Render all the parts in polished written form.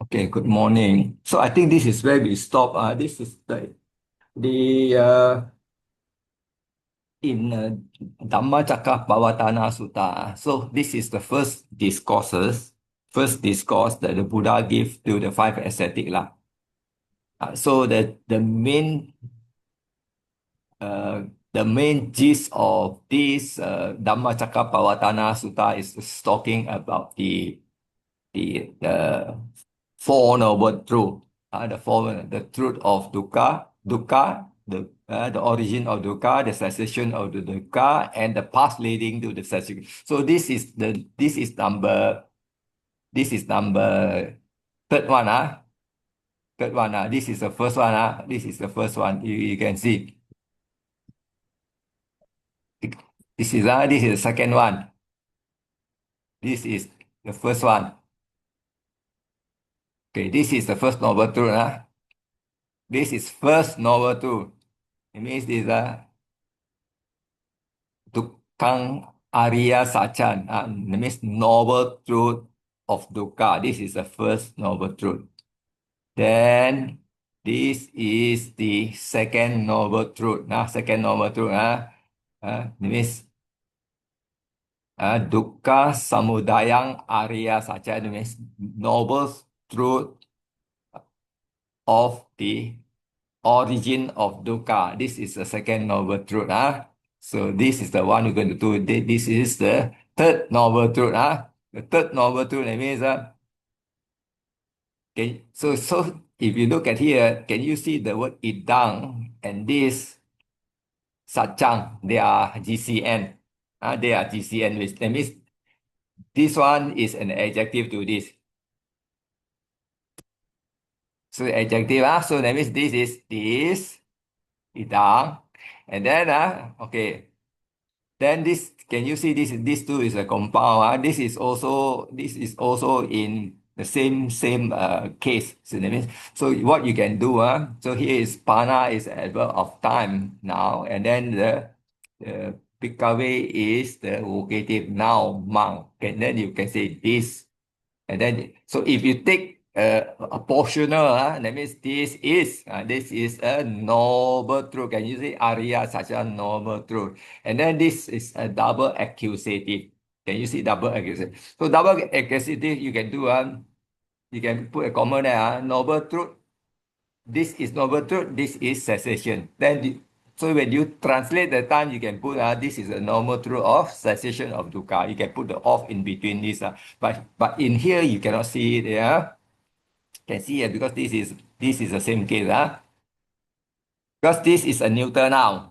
Okay, good morning. So I think this is where we stop. This is the in Dhammacakkhappavattana Sutta. So this is the first discourse that the Buddha gave to the five ascetic lah. So uh, the main gist of this Dhammacakkhappavattana Sutta is talking about the Four Noble Truth, the truth of dukkha, the origin of dukkha, the cessation of the dukkha, and the path leading to the cessation. So this is number third one, third one, this is the first one, this is the first one. You can see this is the second one. This is the first one. Okay, this is the first noble truth, This is first noble truth. It means this Dukkang Arya Sachan, that means noble truth of dukkha. This is the first noble truth. Then this is the second noble truth. Second noble truth, that means dukkha samudayang Arya Sachan, that means noble truth of the origin of dukkha. This is the second noble truth. So this is the one we're going to do. This is the third noble truth. The third noble truth, that means, so if you look at here, can you see the word idang and this sachang? They are GCN. They are GCN. That means this one is an adjective to this. So adjective, so that means this is this idang. And then, okay. Then this, can you see this two is a compound? This is also in the same case. So that means, so what you can do, so here is pana is adverb of time now, and then the Picave is the vocative noun mang. And then you can say this. And then, so if you take a portioner, that means this is a noble truth. Can you see Arya such a noble truth? And then this is a double accusative. Can you see double accusative? So double accusative, you can do you can put a comma there. Noble truth. This is noble truth. This is cessation. So when you translate the time, you can put this is a normal truth of cessation of dukkha. You can put the off in between this. But in here you cannot see it. Yeah, can see it because this is the same case. Because this is a neuter noun.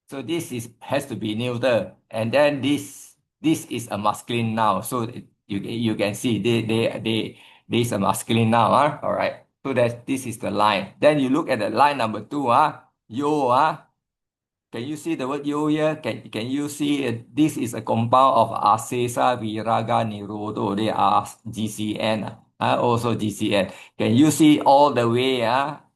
So this is has to be neuter, and then this is a masculine noun. So you can see this is a masculine noun. All right. So that this is the line. Then you look at the line number two. Yo. Can you see the word yo here? Can you see this is a compound of asesa, viraga, nirodho. They are GCN. Also GCN. Can you see all the way?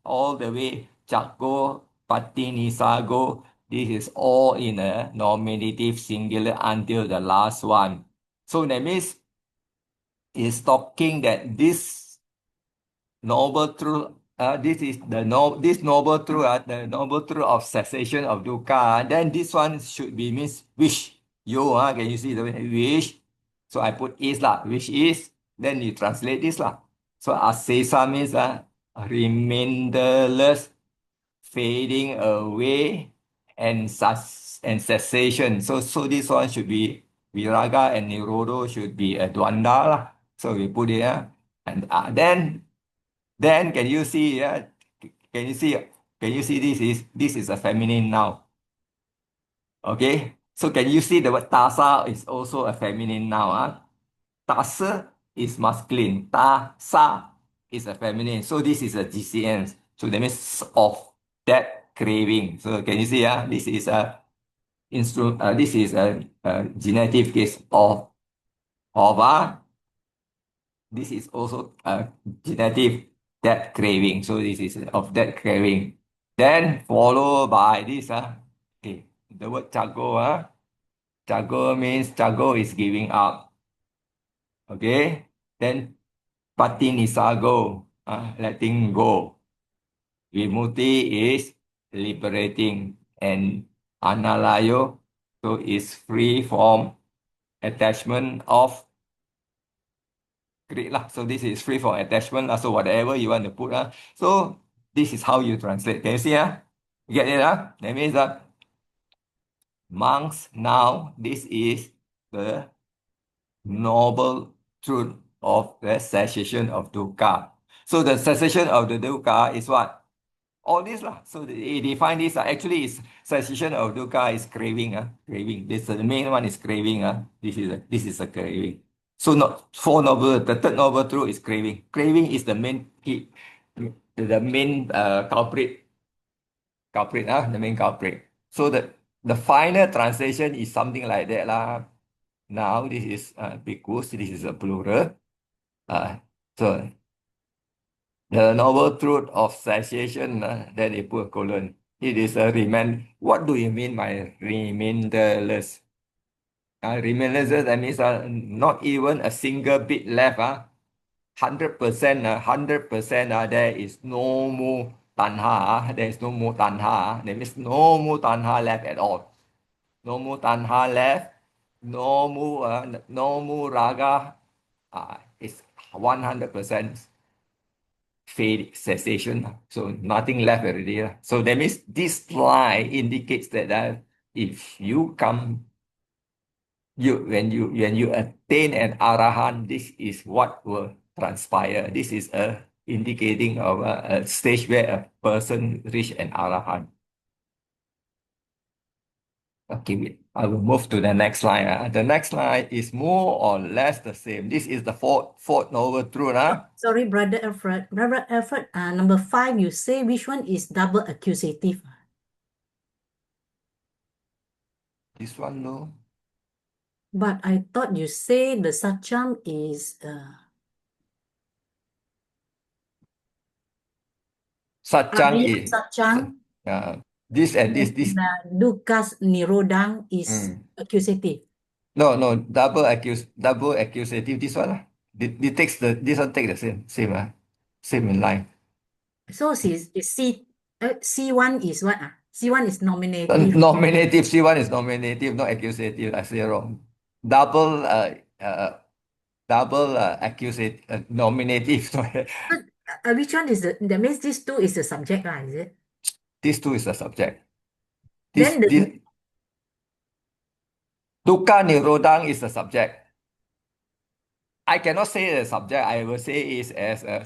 All the way. Chakko, pati, nisago. This is all in a nominative singular until the last one. So that means it's talking that this noble truth, this noble truth, the noble truth of cessation of dukkha. Then this one should be means wish. Can you see the word wish? So I put is lah, which is. Then you translate this lah. So asesa means remainderless, fading away, and cessation. So this one should be viraga and nirodho should be a dvanda lah. So we put it and then can you see? Can you see? Can you see this is a feminine noun? Okay. So can you see the word tasa is also a feminine noun? Tasa is masculine. Tasa is a feminine. So this is a GCN. So that means of that craving. So can you see? This is a instrument. This is a genitive case of this is also a genitive that craving. So this is of that craving. Then followed by this. Okay, the word chago. Chago means chago is giving up. Okay. Then patinisago, letting go. Vimutti is liberating, and analayo, so is free from attachment of greed lah. So this is free from attachment lah. So whatever you want to put lah. So this is how you translate. Can you see You get it That means that monks now this is the noble truth of the cessation of dukkha. So the cessation of the dukkha is what? All this lah. So they define this actually is cessation of dukkha is craving craving. This the main one is craving this is a craving. So not four noble. The third noble truth is craving. Craving is the main culprit the main culprit. So the final translation is something like that lah. Now this is because this is a plural. So the noble truth of cessation, then they put a colon. It is a remain. What do you mean by remainderless? Remainderless, that means not even a single bit left. 100%, 100%, there is no more tanha. There is no more tanha. That means no more tanha left at all. No more tanha left. No more raga. It's 100% fade cessation. So nothing left already. So that means this line indicates that if you come, when you attain an arahant, this is what will transpire. This is a indicating of a stage where a person reach an arahant. Okay, I will move to the next line. The next line is more or less the same. This is the fourth noble truth. Sorry, Brother Alfred. Brother Alfred, number 5, you say which one is double accusative? This one, no. But I thought you say the sacham is Satyang Arya is sacham, this and this. and dukkha's nirodhang is accusative. No, double accusative. This one this one take the same in line. So C1 is what? C1 is nominative. Nominative. C1 is nominative, not accusative. I say wrong. Double accusate nominative. Which one is that means these two is the subject, is it? These two is the subject. Then the Dukkha Nirodhang is the subject. I cannot say the subject. I will say is as a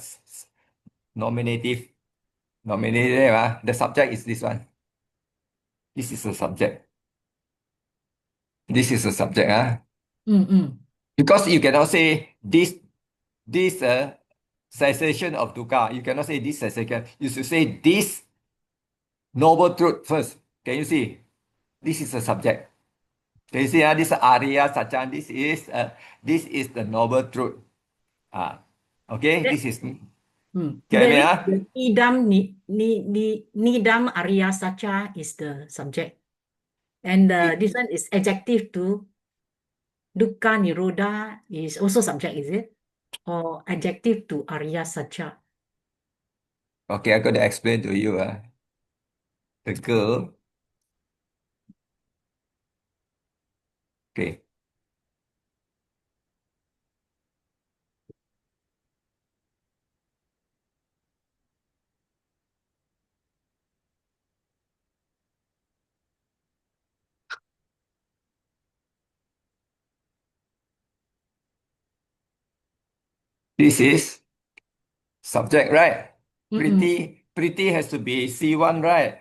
nominative. Nominative. The subject is this one. This is the subject. This is the subject. Because you cannot say this cessation of dukkha. You cannot say this cessation. You should say this noble truth first. Can you see? This is the subject. Can you see? This Arya Sachan. This is the noble truth. Okay. This is. The nidam Arya Sacha is the subject. And this one is adjective to dukkha nirodha is also subject, is it? Or adjective to Arya Sacha? Okay, I'm going to explain to you. The girl. Okay. This is subject, right? Pretty has to be C1, right?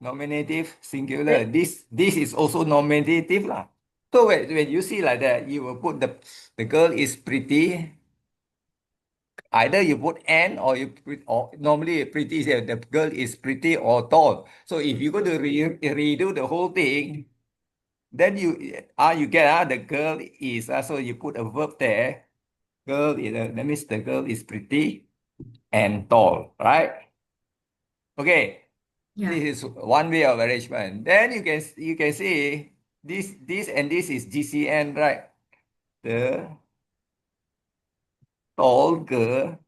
Nominative, singular. This is also nominative lah. So when you see like that, you will put the girl is pretty. Either you put N or normally pretty is the girl is pretty or tall. So if you go to redo the whole thing, then you get the girl is so you put a verb there. Girl is that means the girl is pretty and tall, right? Okay. Yeah. This is one way of arrangement. Then you can see this and this is GCN, right? the tall girl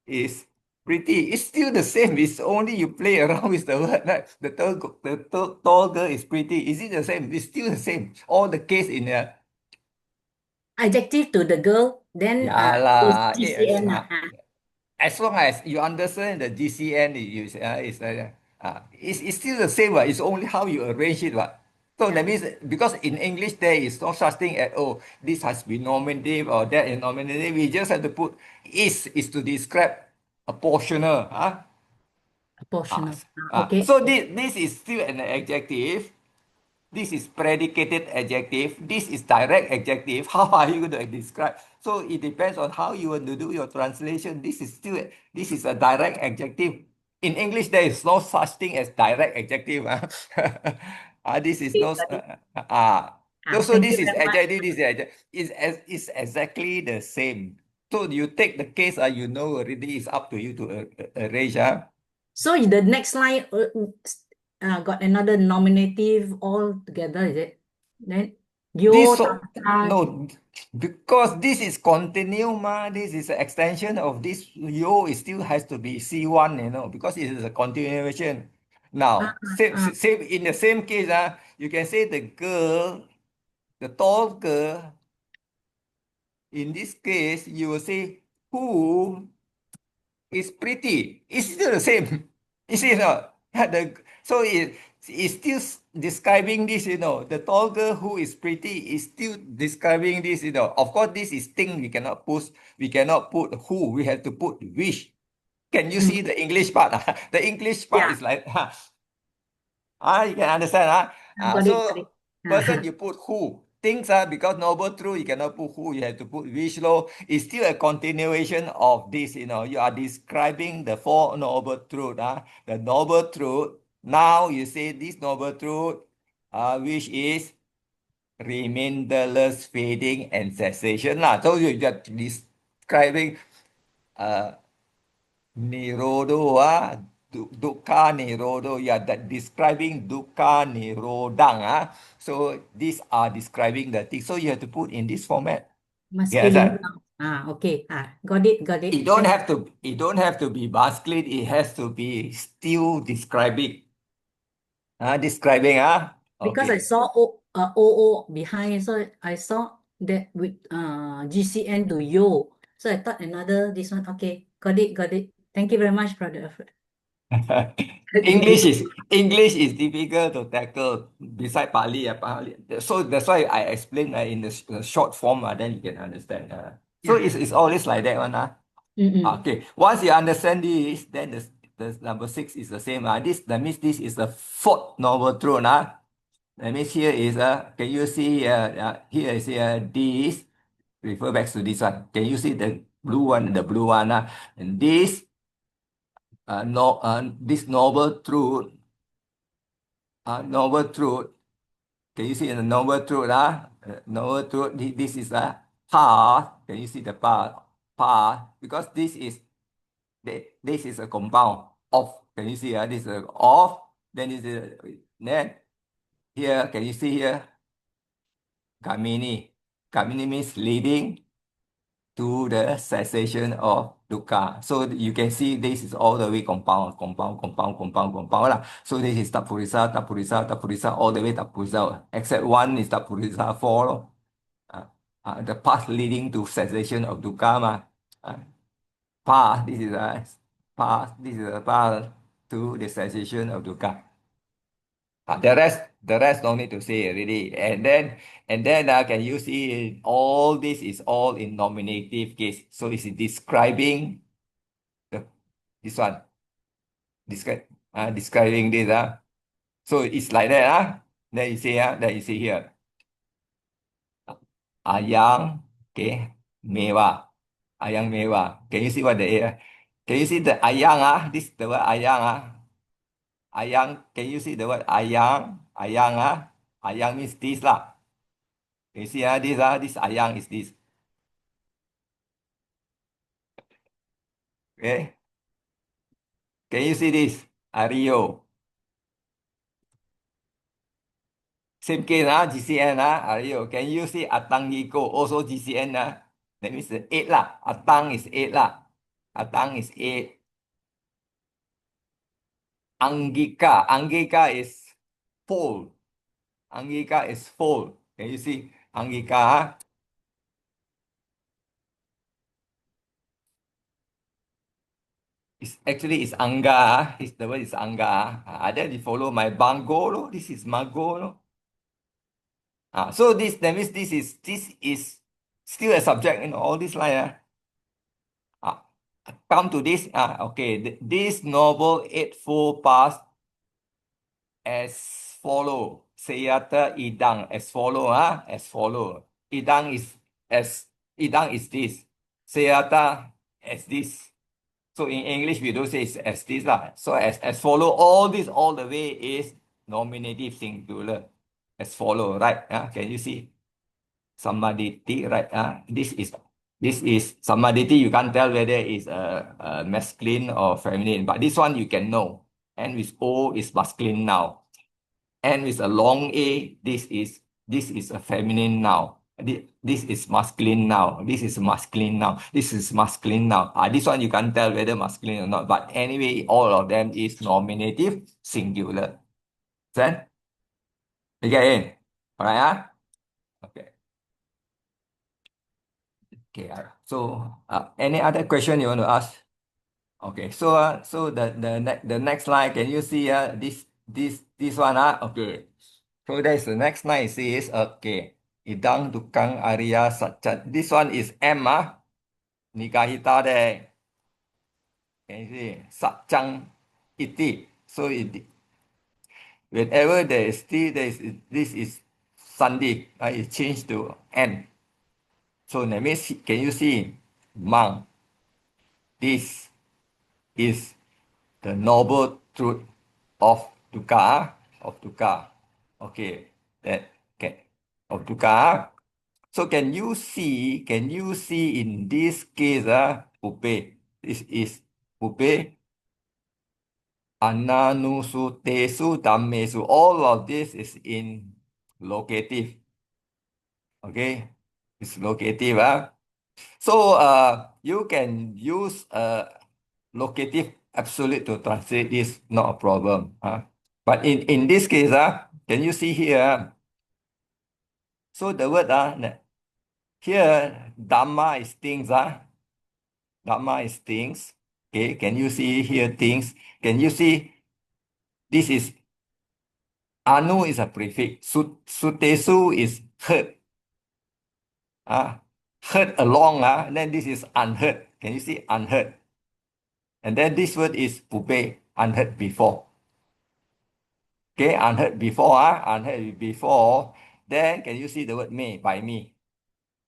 is pretty. It's still the same. It's only you play around with the word, right? The tall girl is pretty. Is it the same? It's still the same. All the case in Adjective to the girl, then yeah is lah. GCN. As long as you understand the GCN, it's still the same. It's only how you arrange it. So that Yeah, means because in English there is no such thing as oh this has been nominative or that is nominative. We just have to put is to describe a portioner. proportional. Okay. So this is still an adjective. This is predicated adjective. This is direct adjective. How are you going to describe? So it depends on how you want to do your translation. This is a direct adjective. In English, there is no such thing as direct adjective. This is Okay, no. got it. So Thank this you is very much. adjective. This is adjective. It's exactly the same. So you take the case. You know already. It's up to you to arrange. So the next line got another nominative all together, is it? Then This yo, so tata. no, because this is continue ma. This is an extension of this. Yo, it still has to be C1, because it is a continuation. Ah, Now, same, ah, same in the same case, you can say the girl, the tall girl. In this case, you will say who is pretty. It's still the same. Is it not? So it's still describing this, the tall girl who is pretty is still describing this, Of course, this is thing we cannot put who, we have to put which. Can you mm, see the English part? The English part yeah, is like, you can understand, got it, got so it. person you put who. Things are because noble truth, you cannot put who, you have to put which law. It's still a continuation of this, You are describing the four noble truth, the noble truth. Now you say this noble truth, which is remainderless, fading, and cessation. So you are describing uh, Nirodo, dukkha nirodo. Yeah, that describing dukkha nirodang. So these are describing the thing. So you have to put in this format. Yes, Masculine sir. nouns. Okay. Got it, got it. It don't Thank have to. It don't have to be masculine. It has to be still describing. Describing. because I Okay. saw O behind, so I saw that with GCN to yo. So I thought another this one. Okay, got it, got it. Thank you very much, brother Alfred. English Okay. is English is difficult to tackle beside Pali. So that's why I explain in the short form. Then you can understand. So Yeah. it's always like that one. Mm-mm. Okay. Once you understand this, then the number six is the same. That means this is the fourth noble truth. That means here is can you see here is this refer back to this one. Can you see the blue one? The blue one. And this no this noble truth. Can you see the noble truth? Noble truth. This is a path. Can you see the path? Path. Because this is a compound of. Can you see? This is a of. Then here. Can you see here? Kamini. Kamini means leading to the cessation of dukkha. So you can see this is all the way compound lah. So this is tapurisa, tapurisa, tapurisa, all the way tapurisa. Except one is tapurisa 4 lor. The path leading to cessation of dukkha ma. Path, this is a path, this is a path to the cessation of dukkha. The rest don't need to say already. And then can you see all this is all in nominative case. So it's describing the this one. Describing this. So it's like that. Then you see here. Ayang, okay, mewah. Ayang mewah. Can you see what the can you see the ayang this the word ayang Ayang, can you see the word ayang? Ayang ayang means this lah. You see this ayang is this. Okay. Can you see this? Ario. Same case, GCN, are you? Can you see Atangiko also GCN? That means the 8 lah. Atang is 8 lah. Atang is 8. Angika. Angika is fold. Angika is fold. Can you see? Angika, it's actually it's Angga. The word is Angga. Then you follow my Bango. This is Mago. So that means this is still a subject in all this line. Ah, come to this. Okay. This novel eightfold path as follow. Seyata idang as follow. As follow. Idang is as idang is this. Seyata as this. So in English we don't say it's as this lah. So as follow, all this all the way is nominative singular. As follow, right? Can you see? Samaditi, right? This is samaditi. You can't tell whether it's a masculine or feminine, but this one you can know. And with O is masculine now. And with a long A, this is a feminine now. This is masculine now. This is masculine now. This is masculine now. This one you can't tell whether masculine or not. But anyway, all of them is nominative singular. Then, again, all right? Okay. Okay. So, any other question you want to ask? Okay. So the next line, can you see this one? Okay. So that's the next line. It says, okay. Idang tukang Arya Satchat. This one is M. Nikahita there. Can you see? Satchang iti. So whenever there is T, this is Sandi. It changed to N. So that means, can you see? Mang. This is the noble truth of dukkha. Okay. That okay. Of dukkha. So can you see in this case, upe, this is upe, ananusu, tesu, dhammesu, all of this is in locative. Okay, it's locative. So you can use locative absolute to translate this, not a problem. But in this case, can you see here? So the word here, Dhamma is things. Dhamma is things. Okay, can you see here things? Can you see this is anu is a prefix. Sutesu is heard. Heard along. Then this is unheard. Can you see unheard? And then this word is pupe, unheard before. Okay, unheard before. Unheard before. Then can you see the word me, by me?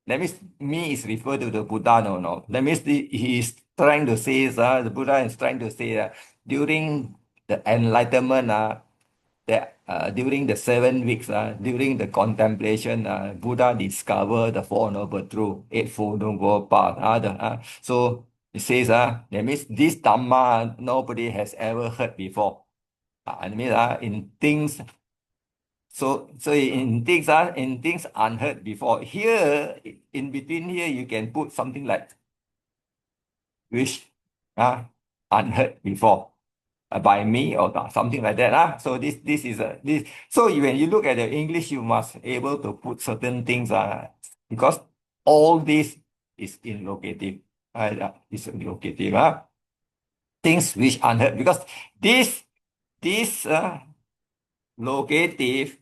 That means me is referred to the Buddha, no. That means he is trying to say, the Buddha is trying to say during the enlightenment, that during the 7 weeks, during the contemplation, Buddha discovered the Four Noble Truths, Eightfold Noble Path. So it says, that means this Dhamma nobody has ever heard before. I mean, in things. So in things unheard before. Here, in between here, you can put something like which unheard before by me or something like that. So this is this. So when you look at the English, you must able to put certain things because all this is in locative. Is in locative. Things which unheard, because this locative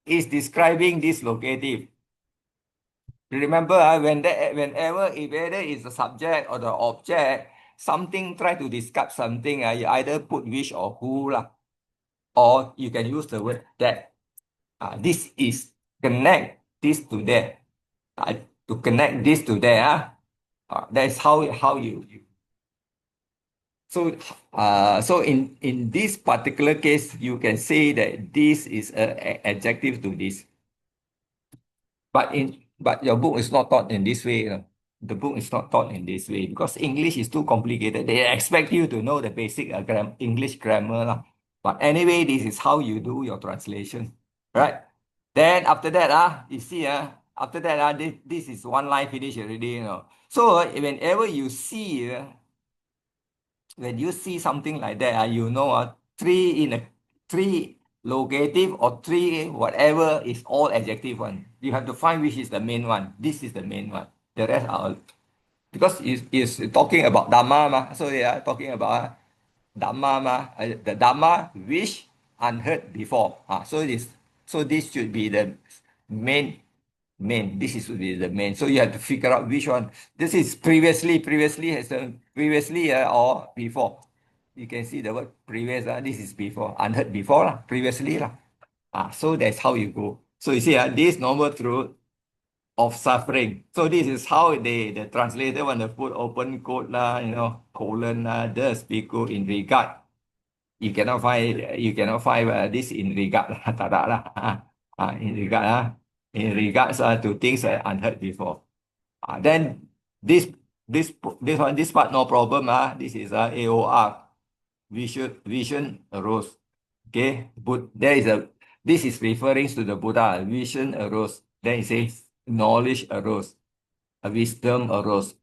is describing this locative. Remember, whenever whether it's the subject or the object, something try to describe something, you either put which or who lah, or you can use the word that. This is connect this to that. To connect this to that. That's how you. So in this particular case, you can say that this is an adjective to this. But your book is not taught in this way. The book is not taught in this way because English is too complicated. They expect you to know the basic English grammar. But anyway, this is how you do your translation. right? Then after that, you see, after that, this is one line finish already, you know. So whenever you see, when you see something like that, you know, three locative or three whatever is all adjective one. You have to find which is the main one. This is the main one. The rest are because it's talking about Dhamma, so they are talking about Dhamma, the Dhamma which unheard before. So this should be the main This is should be the main. So you have to figure out which one. This is previously or before. You can see the word previous. This is before, unheard before lah, previously lah. So that's how you go. So you see, this noble truth of suffering. So this is how the translator want to put open quote lah, colon lah, the speaker in regard. You cannot find this in regard lah, tak ada lah. In regard in regards to things that unheard before. Then this this part no problem. This is AOR vision arose. Okay, but this is referring to the Buddha. Vision arose. Then it says knowledge arose. Wisdom arose.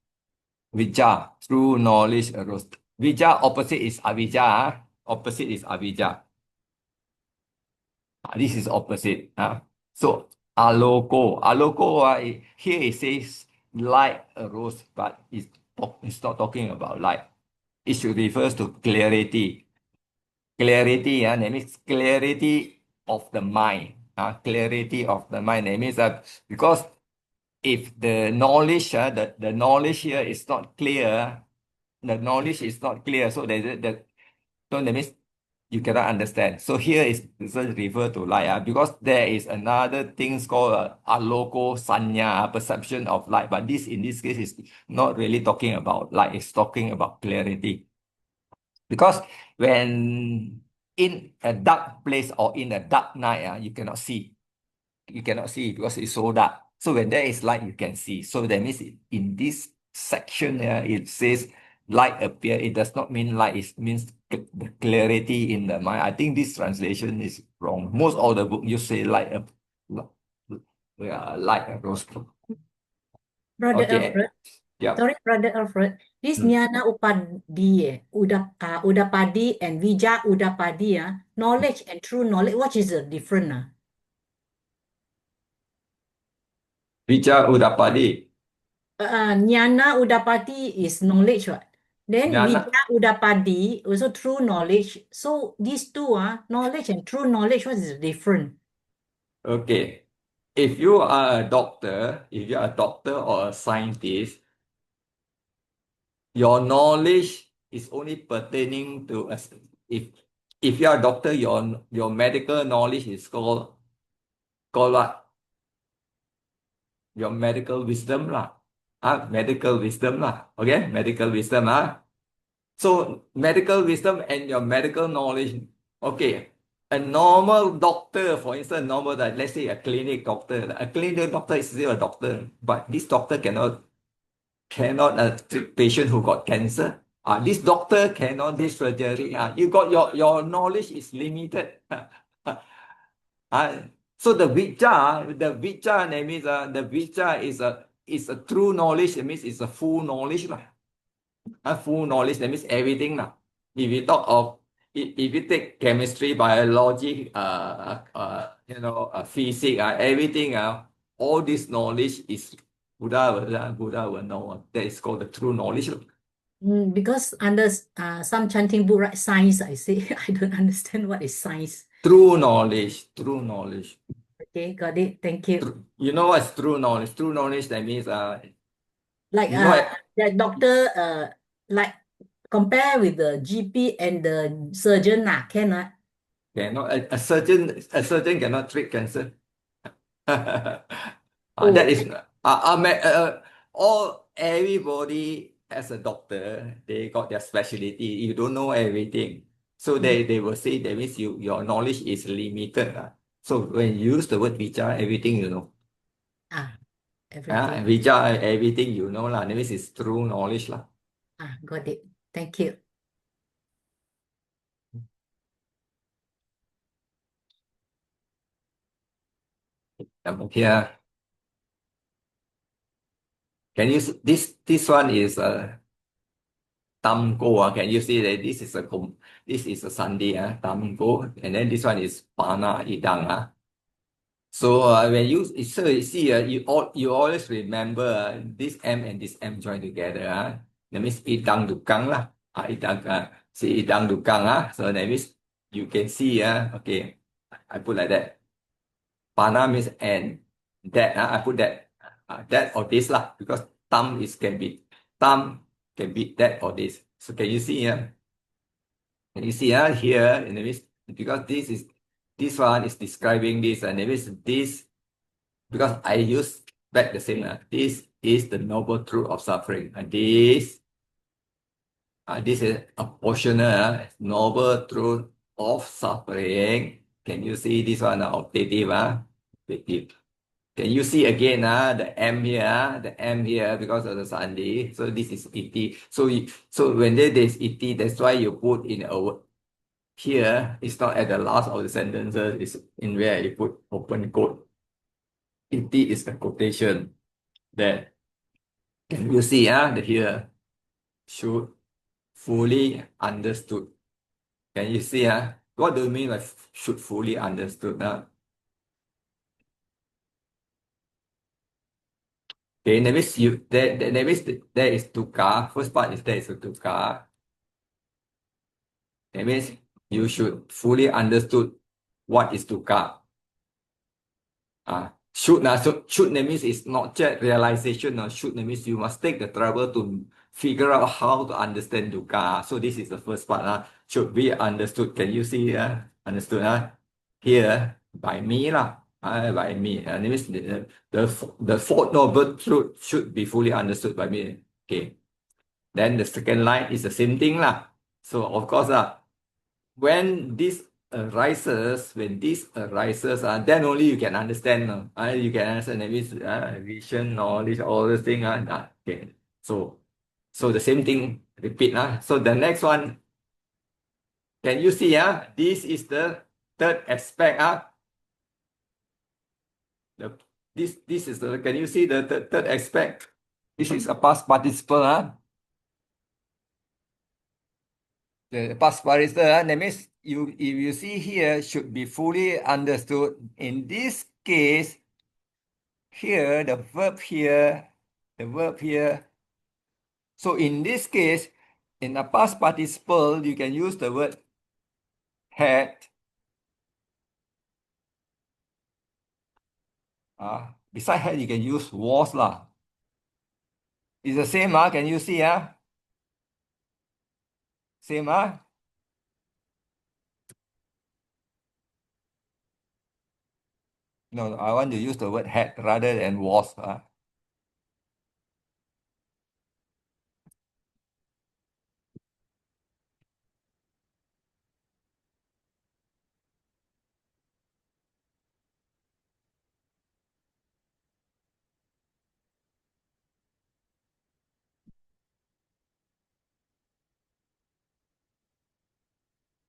Vijja, true knowledge arose. Vijja opposite is avijja. Opposite is avijja. This is opposite. So aloko. Here it says light arose, but it's not talking about light. It should refers to clarity. Clarity, that means clarity of the mind. Clarity of the mind. That means that because if the knowledge, the knowledge here is not clear, the knowledge is not clear, so so that means you cannot understand. So here is this is refer to light, because there is another things called aloko sanya, perception of light. But in this case is not really talking about light. It's talking about clarity. Because when in a dark place or in a dark night, you cannot see. You cannot see because it's so dark. So when there is light, you can see. So that means in this section, it says light appear. It does not mean light. It means the clarity in the mind. I think this translation is wrong. Most of the book you say light light arose. Brother Okay. Alfred, Yeah. sorry, Brother Alfred. This Hmm. Jnana Upadi, Udapadi and Vija Udapadi, knowledge and true knowledge, what is the difference? Vicha Udapadi. Jnana Udapadi is knowledge, what? Then Jnana. Vija Udapadi, also true knowledge. So these two are knowledge and true knowledge, what is the difference? Okay. If you are a doctor or a scientist, your knowledge is only pertaining to us. If you are a doctor, your medical knowledge is called what? Your medical wisdom lah. Medical wisdom lah. Okay, medical wisdom. So medical wisdom and your medical knowledge. Okay, a normal doctor, for instance, let's say a clinic doctor. A clinic doctor is still a doctor, but this doctor cannot treat patient who got cancer. This doctor cannot do surgery. You got your knowledge is limited. So the vijja that means the vijja is a true knowledge. That means it's a full knowledge lah. Full knowledge that means everything lah. If you talk of if you take chemistry, biology, physics, everything, all this knowledge is Buddha will know. That is called the true knowledge. Because under some chanting book, right, science, I say, I don't understand what is science. True knowledge. True knowledge. Okay, got it. Thank you. You know what's true knowledge? True knowledge that means Like you know the doctor, like compare with the GP and the surgeon, cannot. cannot a surgeon cannot treat cancer. Oh, That is everybody as a doctor, they got their specialty. You don't know everything. So they will say that means your knowledge is limited. So when you use the word vijja, everything you know. everything. Vijja, everything you know lah. That means it's true knowledge lah. Got it. Thank you. Here, can you this one is Tamko. Can you see that this is a Sunday, Tamko, and then this one is Pana Idang. So when you see you always remember this M and this M join together. That means Idang Dukang lah. Idang see Idang Dukang. So that means you can see okay, I put like that. Pana means and that I put that or this lah, because thumb can be that or this. So can you see Can you see here, and that means because this one is describing this, and that means this, because I use back the same. This is the noble truth of suffering, and this is a portional noble truth of suffering. Can you see this one? Optative, optative. Can you see again the M here, the M here because of the Sunday. So this is et. So when there is et, that's why you put in a word. Here, it's not at the last of the sentences, it's in where you put open quote. Et is the quotation that can you see the here should fully understood. Can you see what do you mean by should fully understood? Okay, that means that means there is dukkha. First part is there is a dukkha. That means you should fully understood what is dukkha. Should that means it's not just realization. Should that means you must take the trouble to figure out how to understand dukkha. So this is the first part. Should be understood. Can you see? Understood? Here by me lah. By me. That means the fourth noble truth should be fully understood by me. Okay. Then the second line is the same thing lah. So of course when this when this arises, then only you can understand. You can understand that means vision, knowledge, all those things. Okay. So the same thing repeat. So the next one, can you see? This is the third aspect. This is the. Can you see the third aspect? This is a past participle. The past participle, that means if you see here, should be fully understood. In this case, here, the verb here. So in this case, in a past participle, you can use the word had. Beside had, you can use was lah. It's the same. Can you see? Same. No, I want to use the word had rather than was.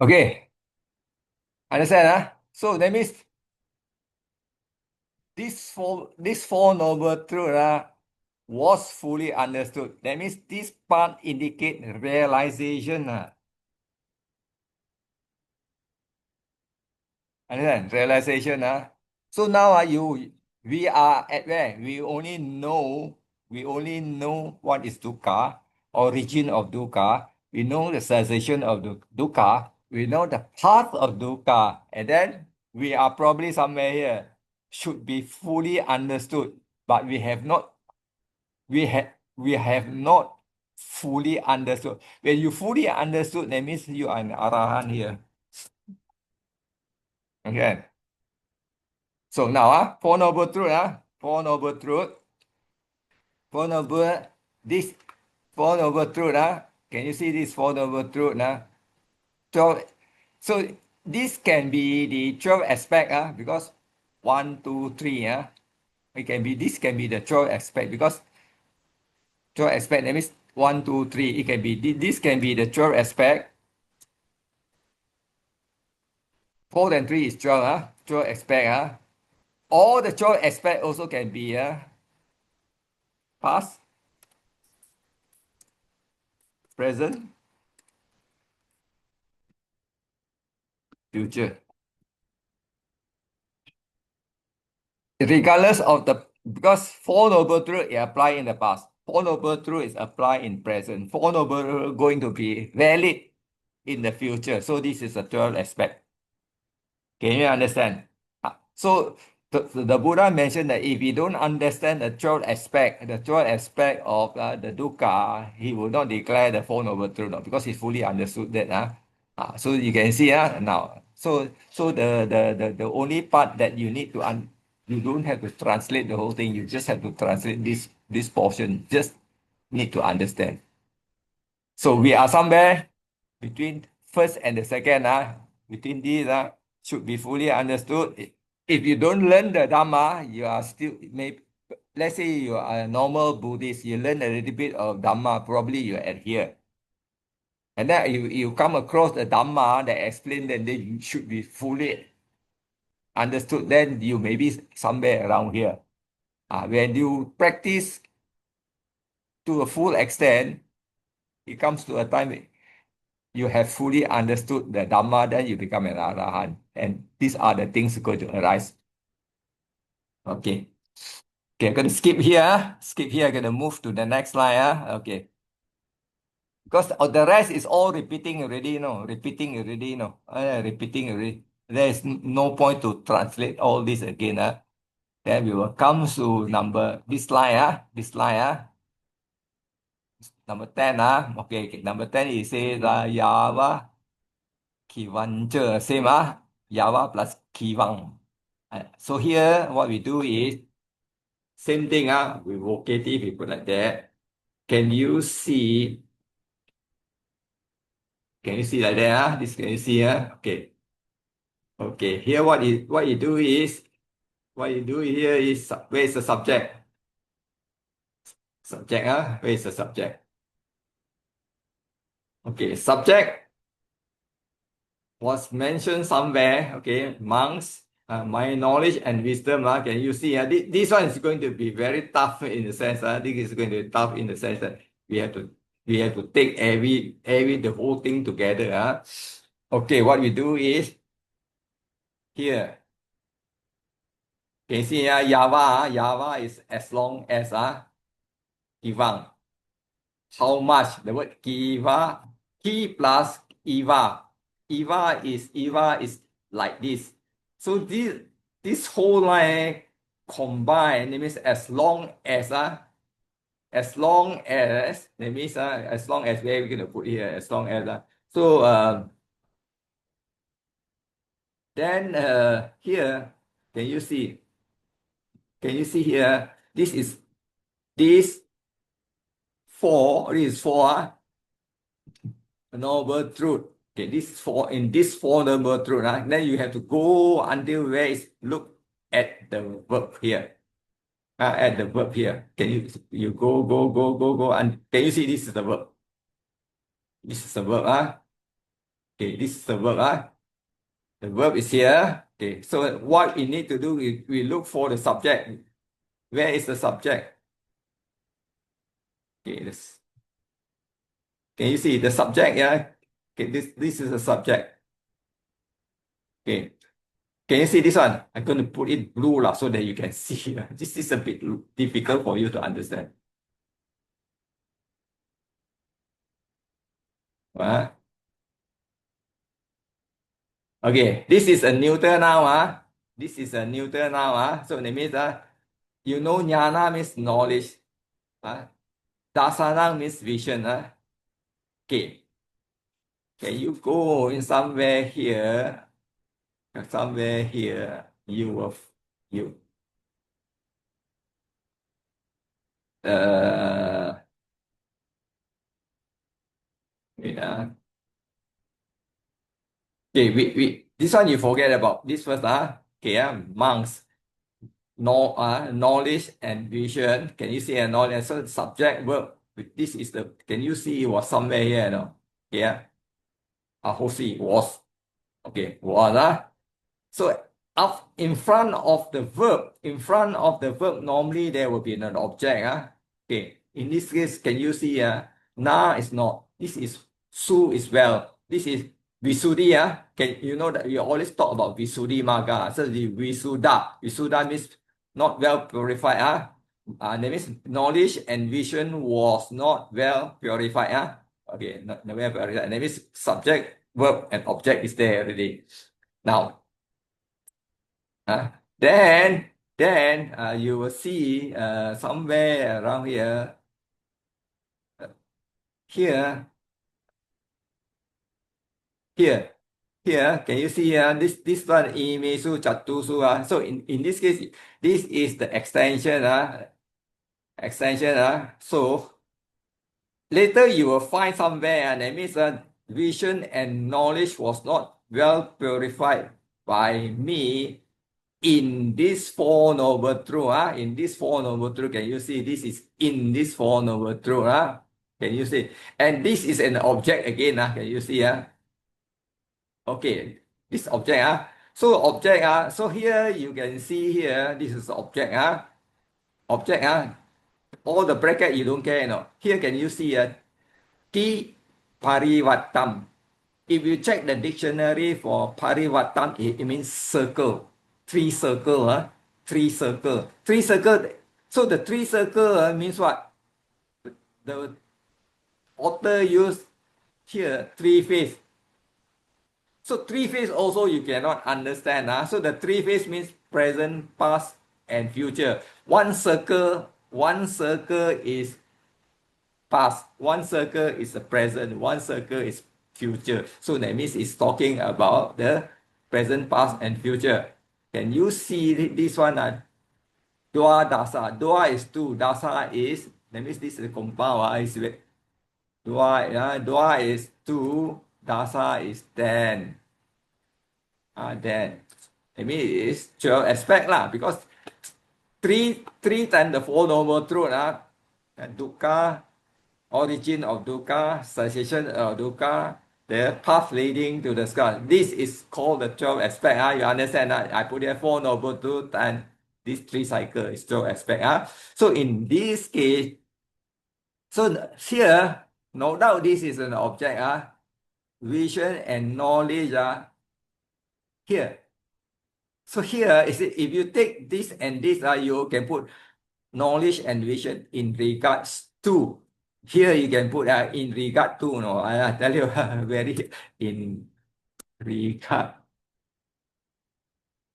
Okay. Understand? So that means this four noble truth was fully understood. That means this part indicate realization. Understand? Realization. So now we are at where? We only know what is dukkha, origin of dukkha. We know the cessation of dukkha. We know the path of dukkha. And then we are probably somewhere here. Should be fully understood. But we have not fully understood. When you fully understood, that means you are an arahant here. Okay. So now, Four Noble Truth, Four Noble Truth, Four Noble, this Four Noble Truth, can you see this Four Noble Truth? 12, so this can be the 12 aspect, because 1, 2, 3, this can be the 12 aspect, because 12 aspect, that means 1, 2, 3, it can be, this can be the 12 aspect. 4 and 3 is 12, 12 aspect, all the 12 aspect also can be past, present, future. Regardless of the, because Four Noble Truth is applied in the past. Four Noble Truth is applied in present. Four Noble Truth going to be valid in the future. So this is a 12 aspect. Can you understand? So the Buddha mentioned that if you don't understand the 12 aspect of the dukkha, he will not declare the Four Noble Truth because he fully understood that. So you can see now. So the only part that you need to you don't have to translate the whole thing. You just have to translate this portion. Just need to understand. So we are somewhere between first and the second. Between these should be fully understood. If you don't learn the Dhamma, you are still, maybe, let's say you are a normal Buddhist, you learn a little bit of Dhamma, probably you adhere. And then you come across the Dhamma that explain that you should be fully understood, then you may be somewhere around here. When you practice to a full extent, it comes to a time you have fully understood the Dhamma, then you become an Arahant. And these are the things going to arise. Okay. Okay, I'm going to skip here. Skip here. I'm going to move to the next line. Okay. Because the rest is all repeating already, repeating already, repeating already. There is no point to translate all this again. Then we will come to this line, number 10. Okay, number 10 it says, Yava Kivancha, same, Yava plus Kivang. So here, what we do is, same thing, with vocative, we put like that. Can you see? Can you see like that? This can you see? Okay. Okay. Here, what you do is, where is the subject? Subject, where is the subject? Okay, subject was mentioned somewhere. Okay, monks, my knowledge and wisdom. Can you see? This one is going to be very tough in the sense. This is going to be tough in the sense that we have to take the whole thing together. Okay, what we do is here. Can you see? Yava is as long as Kivang. How much? The word Kiva, Ki plus Eva. Eva is like this. So this whole line combined, that means as long as that means as long as, where we're gonna put here, as long as so then here, can you see? Can you see here? This is this this is four noble truth. Okay, this four noble truth. Then you have to go until where is, look at the verb here. At the verb here. Can you go, and can you see this is the verb? This is the verb. Okay, this is the verb. The verb is here. Okay, so what we need to do is we look for the subject. Where is the subject? Okay, can you see the subject? Yeah. Okay, this is the subject. Okay. Can you see this one? I'm going to put it blue so that you can see. This is a bit difficult for you to understand. Okay, this is a neuter now. This is a neuter now. So that means jnana means knowledge. Dasana means vision. Okay. Can you go in somewhere here? Somewhere here, you wait, okay, this one you forget about. This first, okay, monks, knowledge and vision. Can you see a knowledge? So subject verb. This is the. Can you see it was somewhere here? No, yeah. Ahosi was. Okay, was. So up in front of the verb, normally there will be an object. Okay, in this case, can you see? Na is not. This is su is well. This is Visuddhi. Can you know that we always talk about Visuddhi Magga? So the Visuddha means not well purified. That means knowledge and vision was not well purified. Okay, not well purified. That means subject, verb, and object is there already. Now, then you will see somewhere around here, here, here, here. Can you see this one imesu chatusu? So in this case, this is the extension. Extension. So later you will find somewhere, that means vision and knowledge was not well purified by me in this Four Noble Truth. In this Four Noble Truth, can you see this is in this Four Noble Truth? Can you see? And this is an object again. Can you see? Okay, this object. So object. So here you can see here, this is object. Object. All the bracket you don't care. Here can you see Ki Parivattam. If you check the dictionary for Parivattam, it means circle. Three circle. Three circle. Three circle. So the three circle means what? The author used here three phase. So three phase also you cannot understand. So the three phase means present, past, and future. One circle is past, one circle is the present, one circle is future. So that means it's talking about the present, past, and future. Can you see this one? Dua dasa. Dua is two. Dasa is, that means this is a compound. Dua is two. Dasa is 10. Then I mean it is 12 aspect because three times the Four Noble Truth. Dukkha, origin of dukkha, cessation of dukkha, the path leading to the sky. This is called the 12 aspect. You understand? I put here Four Noble Truth and this three cycle is 12 aspect. So in this case, so here, no doubt this is an object. Vision and knowledge. Here. So here is it, if you take this and this, you can put knowledge and vision in regards to. Here you can put in regard to. No, I tell you very in regard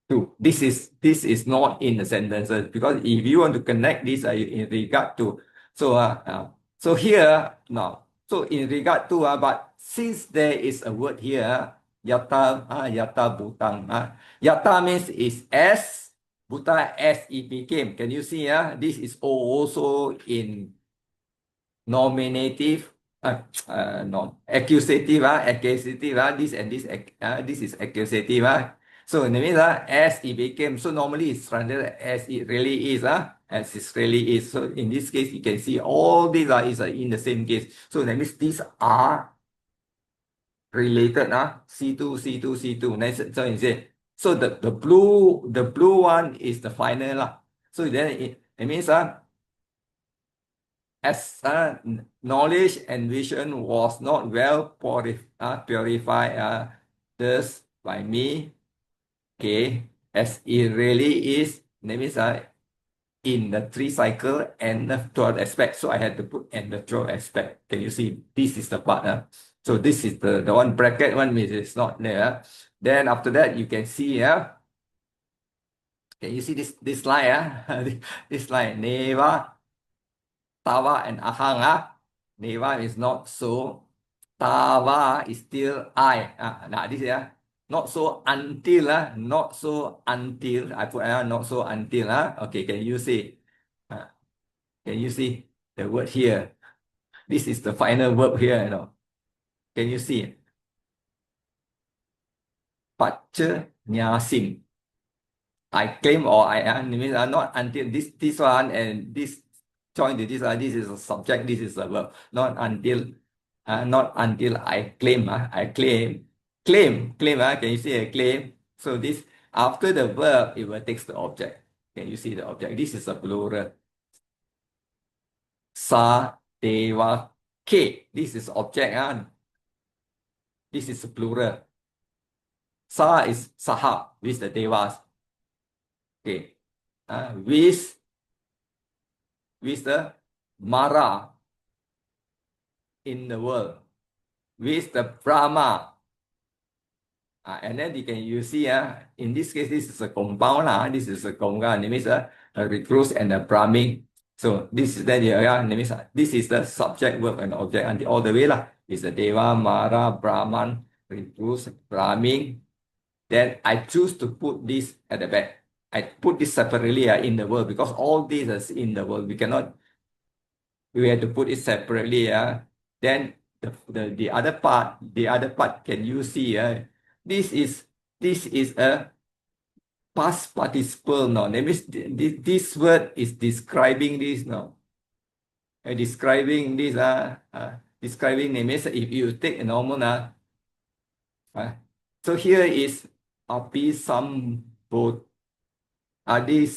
to. This is not in the sentences, because if you want to connect this in regard to. So here now. So in regard to, but since there is a word here, yata bhutang. Yata means is as, bhuta as it became. Can you see? This is also in nominative, no, accusative. This and this, this is accusative. So that means as it became. So normally it's rendered as it really is. As it really is. So in this case, you can see all these is in the same case. So that means these are related. C2, C2, C2. Next, so you say. So the blue one is the final. So then it means as knowledge and vision was not well purified thus by me, okay, as it really is, that means in the three cycle and the 12 aspect. So I had to put and the 12 aspect. Can you see? This is the part. So this is the one bracket one means it's not there. Then after that, you can see, can you see this line? This line, Neva, Tava, and Ahang. Neva is not so. Tava is still I. Nah, this not so until. Not so until. I put not so until. Okay, can you see? Can you see the word here? This is the final verb here. Can you see? Pacha nyasim. I claim or I means not until this one and this join to this. This is a subject. This is a verb. Not until I claim. I claim. Can you see a claim? So this After the verb, it will take the object. Can you see the object? This is a plural. Sa, deva, ke. This is object. This is a plural. Sa is sahab with the devas. Okay. With the Mara in the world. With the Brahma. And then you see, in this case, this is a compound. This is a compound. It means a recluse and a Brahmin. So this is that means this is the subject, verb, and object until all the way lah. It's the Deva, Mara, Brahman, recluse, Brahmin. Then I choose to put this at the back. I put this separately in the world because all this is in the world. We have to put it separately. Then the other part, can you see? This is a past participle now. That means this word is describing this now. Describing this. Describing that means if you take a normal so here is api some both adi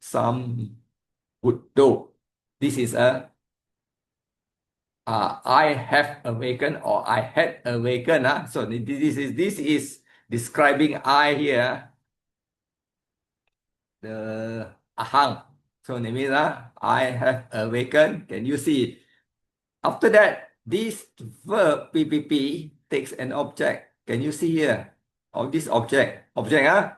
some buddho. This is a I have awakened or I had awakened. So this is describing I here. The ahang. So that means I have awakened. Can you see? After that, this verb PPP takes an object. Can you see here? Of this object. Object,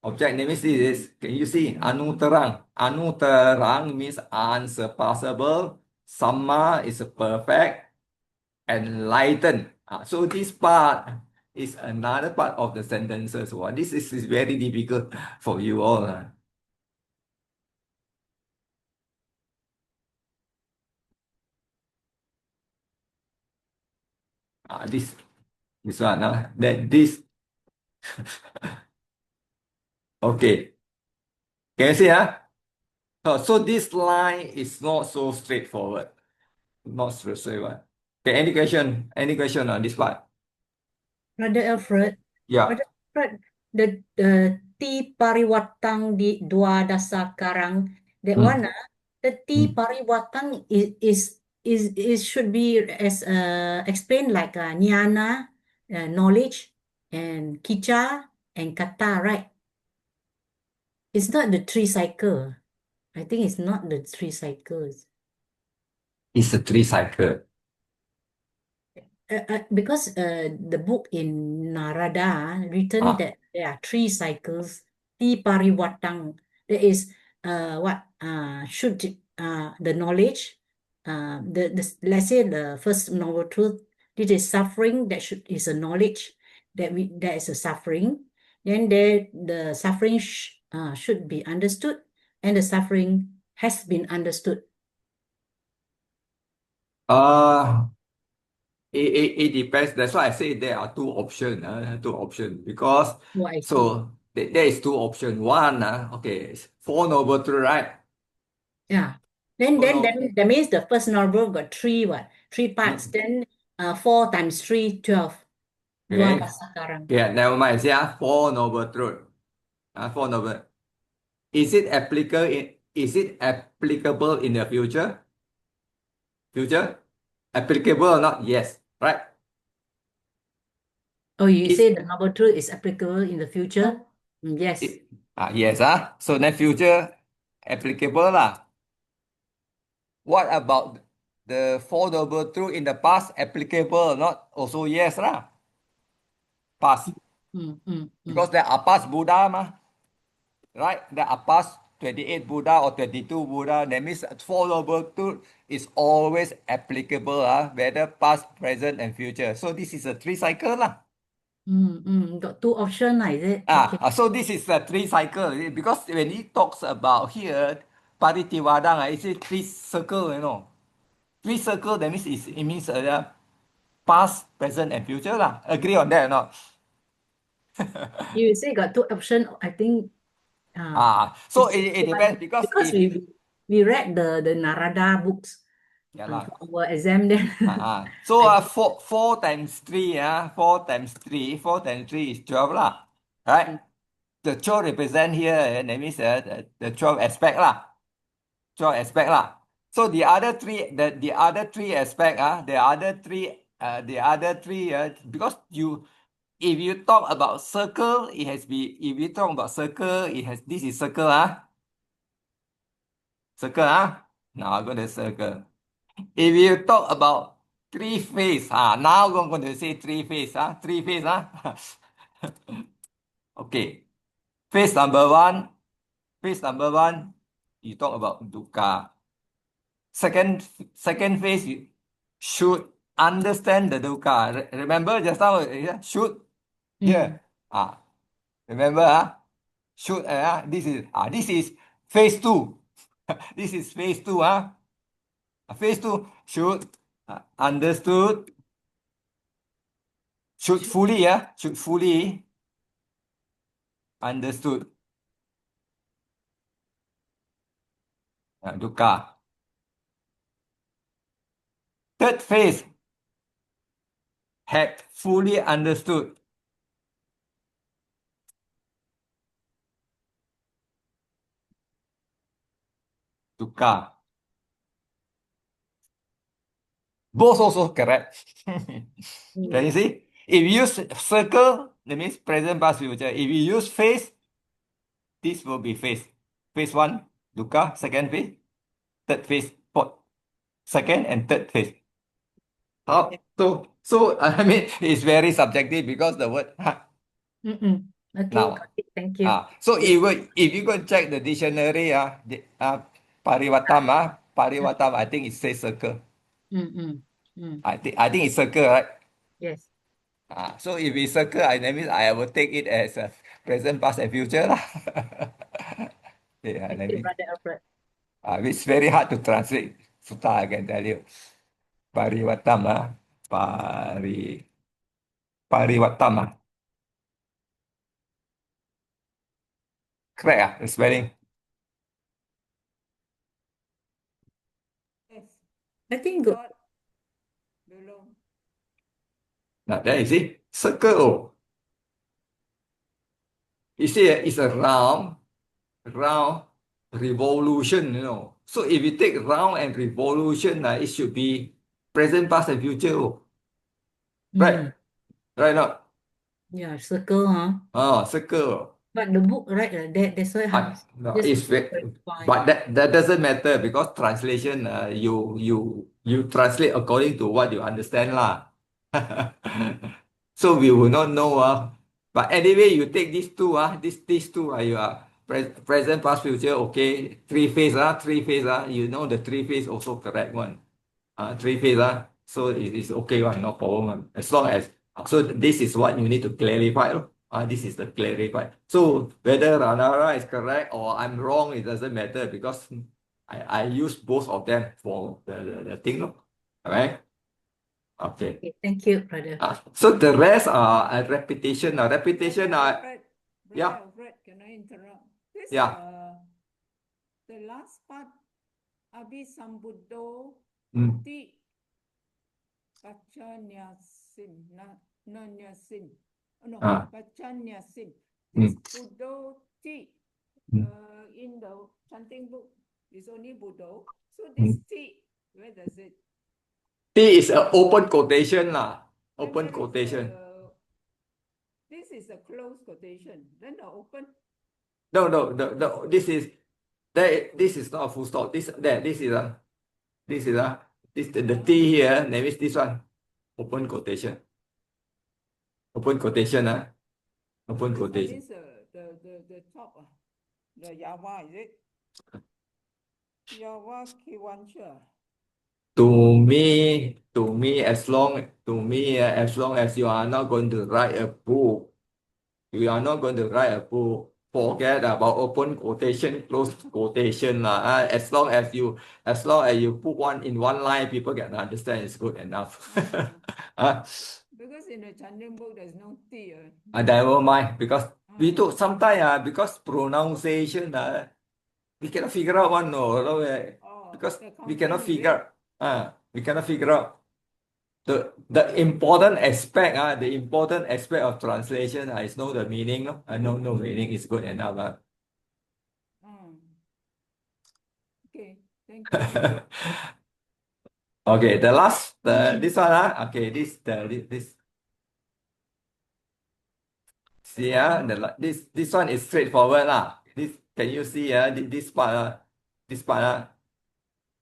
Object name is this. Can you see? Anu terang. Anu terang means unsurpassable. Sama is perfect. Enlightened. So this part is another part of the sentences. This is very difficult for you all. This one. That this. Okay. Can you see? So this line is not so straightforward. Not so straightforward. Okay, any question? Any question on this part? Brother Alfred, Yeah. Brother Alfred, the T pariwatang di dua dasa karang, that Hmm. one, the T pariwatang is should be as explained like jnana, knowledge, and kicha and kata, right? It's not the three cycle. I think it's not the three cycles. It's a three cycle. Because the book in Narada written that there are three cycles, Ti Parivatang. There is should the knowledge, let's say the first noble truth, this is suffering, is a knowledge that is a suffering. Then the suffering should be understood, and the suffering has been understood. It depends. That's why I say there are two options. Because Oh, I see. so there is two options. One, okay, four noble truth, right? Yeah. Then Four noble. that means the first novel got three parts. Then 4 times 3, 12. Dua Okay. dasa karang. Yeah, never mind. See, four noble truth. Four noble. Is it applicable in the future? Future? Applicable or not? Yes. Right? Oh, you It's, say the noble truth is applicable in the future? Yes. yes. So then future applicable lah. What about the four noble truth in the past applicable or not? Also yes lah. Past. Because there are past Buddha right? There are past 28 Buddha or 22 Buddha. That means four noble truth is always applicable, whether past, present, and future. So this is a three cycle lah. Got two options, is it? Okay. So this is a three cycle because when he talks about here, Paritiwadang, it's a three circle, Three circle, that means it means past, present, and future lah. Agree on that or not? You say got two options, I think. So it depends because we read the Narada books for our exam then. So 4 times 3, 4 times 3 is 12 lah. right? The 12 represent here, that means the 12 aspect lah. 12 aspect lah. So the other three aspect because if you talk about circle, if you talk about circle, this is circle circle Now I'm going to circle. If you talk about three phase now I'm going to say three phase three phase Okay, phase number one, you talk about dukkha. Second, second phase, you should understand the dukkha. Remember just now, should Mm. here. Remember, should this is phase two. This is phase two, Phase two should understood, should fully understood dukkha. Third phase, had fully understood dukkha. Both also correct. Can you Mm. see? If you use circle, that means present, past, future. If you use phase, this will be phase. Phase one, dukkha. Second phase, third phase, fourth. Second and third phase. Yeah. So I mean, it's very subjective because the word Mm-mm. Okay, now. got it. Thank you. So Good. if you go check the dictionary, parivatam, I think it says circle. Mm-mm. Mm. I think it's circle, right? Yes. So if we circle, that means I will take it as a present, past, and future lah. Yeah, Thank let you, me. Brother Alfred. It's very hard to translate. Sutta, I can tell you. Parivatam, pari, parivatam, correct, the spelling. Yes, I think good. dot below. Now, there you see, circle. You see, it's a round revolution, So if you take round and revolution, it should be present, past, and future. Right? Mm. Right not? Yeah, circle, huh? Circle. But the book, right, that's why No, just it's to clarify. but that doesn't matter because translation, you translate according to what you understand lah. So we will not know but anyway, you take these two these two you are present, past, future. Okay, three phase you know the three phase also correct one. Three phase so it's okay one, no problem one. As long as so this is what you need to clarify lor. This is the clarify. So whether Ranara is correct or I'm wrong, it doesn't matter because I use both of them for the thing. All right. Okay. Okay, thank you, Brother. So the rest are a repetition. Repetition. Brother Yeah. Alfred, can I interrupt? This Yeah. the last part, Abhisambuddho Mm. Ti Pachanyasim, Nanyasim. No, Ah. Pachanyasim. This Buddho Ti Mm. in the chanting book is only Buddho. So this Ti, where does it? T is an open quotation lah. Then Open where is quotation. this is a closed quotation. Then the open. No. This is not a full stop. This is the T here. That means this one. Open quotation. Open quotation. Open quotation. This the top, the Yava, is it? Yava Kiwancha. As long as you are not going to write a book, forget about open quotation, close quotation lah. As long as you put one in one line, people can understand. It's good enough. Because in the chanting book there's no T. Never mind because we took sometimes because pronunciation we cannot figure out one no, because we cannot figure out. the important aspect, the important aspect of translation is know the meaning. No meaning is good enough. Okay, thank you. Okay, the last, this one, okay, this, see, this one is straightforward, lah. This, can you see, this part, this part,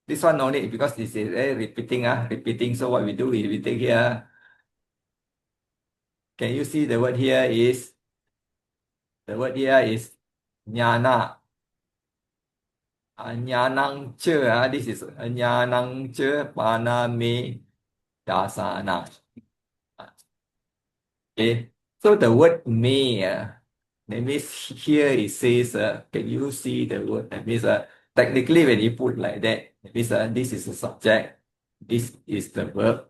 this one no need because this is repeating, repeating. So what we do is we take here. Can you see the word here is, the word here is nyana. Nyanang che, this is nyanang che paname dasana. Okay, so the word may, that means here it says, can you see the word? That means technically when you put like that, that means this is the subject, this is the verb.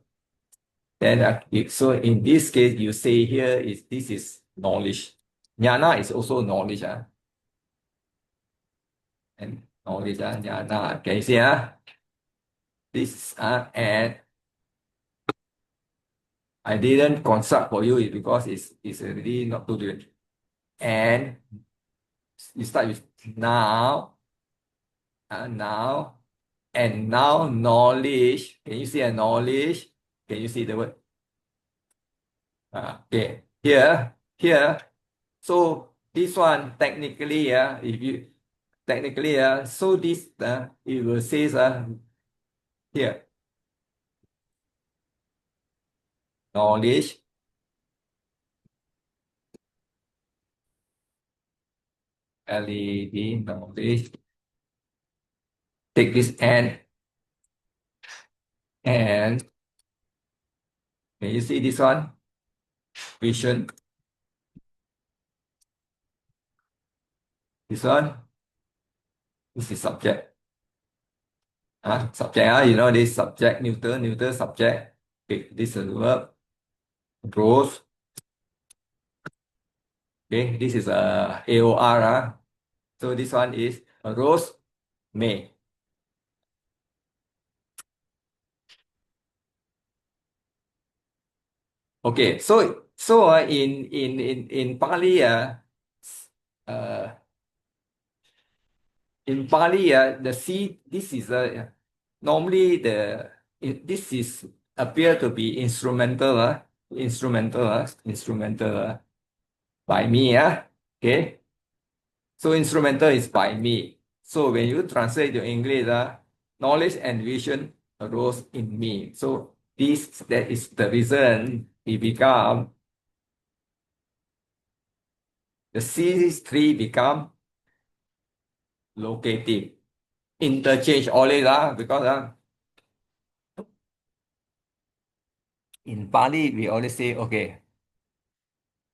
Then so in this case, you say here is this is knowledge. Jnana is also knowledge. And knowledge, jnana. Can you see? This and I didn't construct for you because it's already not too good. And you start with now, now, and now knowledge. Can you see a knowledge? Can you see the word? Okay, here. So this one technically, if you technically, so this it will say here knowledge. LED knowledge. Take this and can you see this one? Vision. This one. This is subject. Subject. You know this subject. Neuter subject. Okay, this is verb. Growth. Okay, this is AOR. So this one is rose May. Okay, so in Pali, in Pali, the C, this is normally this is appear to be instrumental, instrumental by me, okay. So instrumental is by me. So when you translate to English, knowledge and vision arose in me. So that is the reason it become the C3 become locative. Interchange always, because in Pali we always say, okay,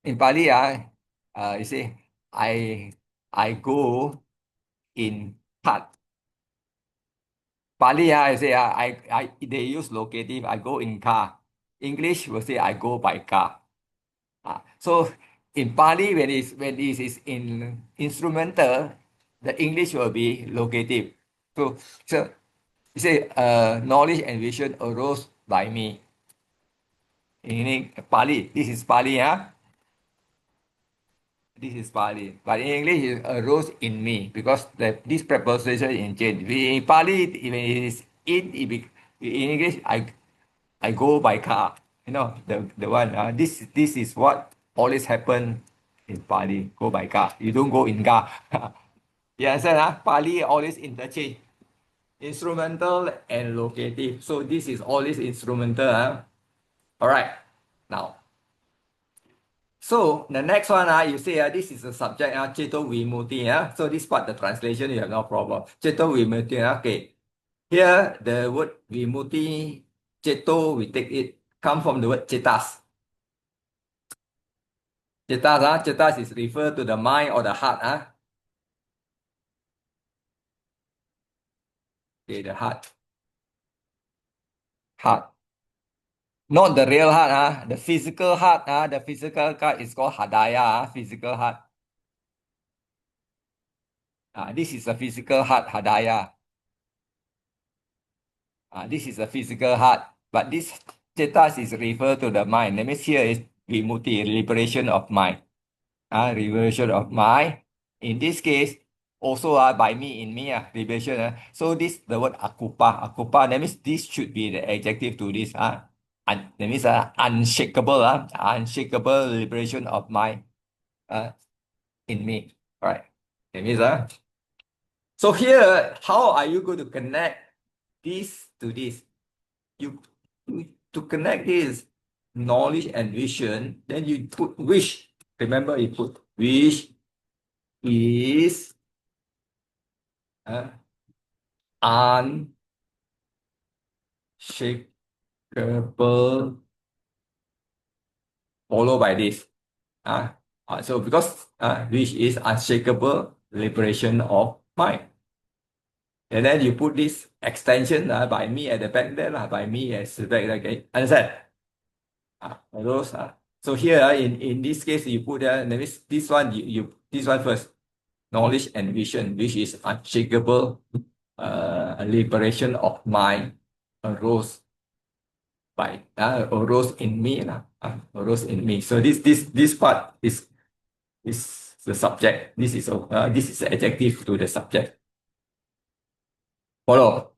in Pali, you say, I go in car. Pali, you say, they use locative, I go in car. English will say, I go by car. So in Pali, when it is in instrumental, the English will be locative. So you say, knowledge and vision arose by me. In Pali, this is Pali, This is Pali. But in English, it arose in me because this preposition in change. In Pali, when it is in English, I go by car. You know, the one, this is what always happen in Pali. Go by car. You don't go in car. You understand? Pali always interchange. Instrumental and locative. So this is always instrumental. All right. Now, so the next one, you say this is the subject, Ceto Vimutti. So this part, the translation, you have no problem. Ceto Vimutti, okay. Here, the word Vimutti, Ceto, we take it, come from the word Cetas. Cetas, Cetas is referred to the mind or the heart. Okay, the heart. Heart. Not the real heart, the physical heart, the physical heart is called Hadaya, physical heart. This is a physical heart, Hadaya. This is a physical heart. But this cetas is refer to the mind. That means here is vimutti, liberation of mind. Liberation of mind. In this case, also by me, in me, liberation. So this, the word akupa, akupa, that means this should be the adjective to this. That means unshakable, unshakable liberation of mind in me. Right. That means, so here, how are you going to connect this to this? You to connect this knowledge and vision, then you put wish. Remember, you put wish is unshakable, followed by this. So because wish is unshakable liberation of mind. And then you put this extension by me at the back there, by me as the back there. Okay? Understand? Those, so here in this case you put that means this one you this one first. Knowledge and vision, which is unshakable liberation of mind arose arose in me. Arose in me. So this part is the subject. This is the adjective to the subject. Follow.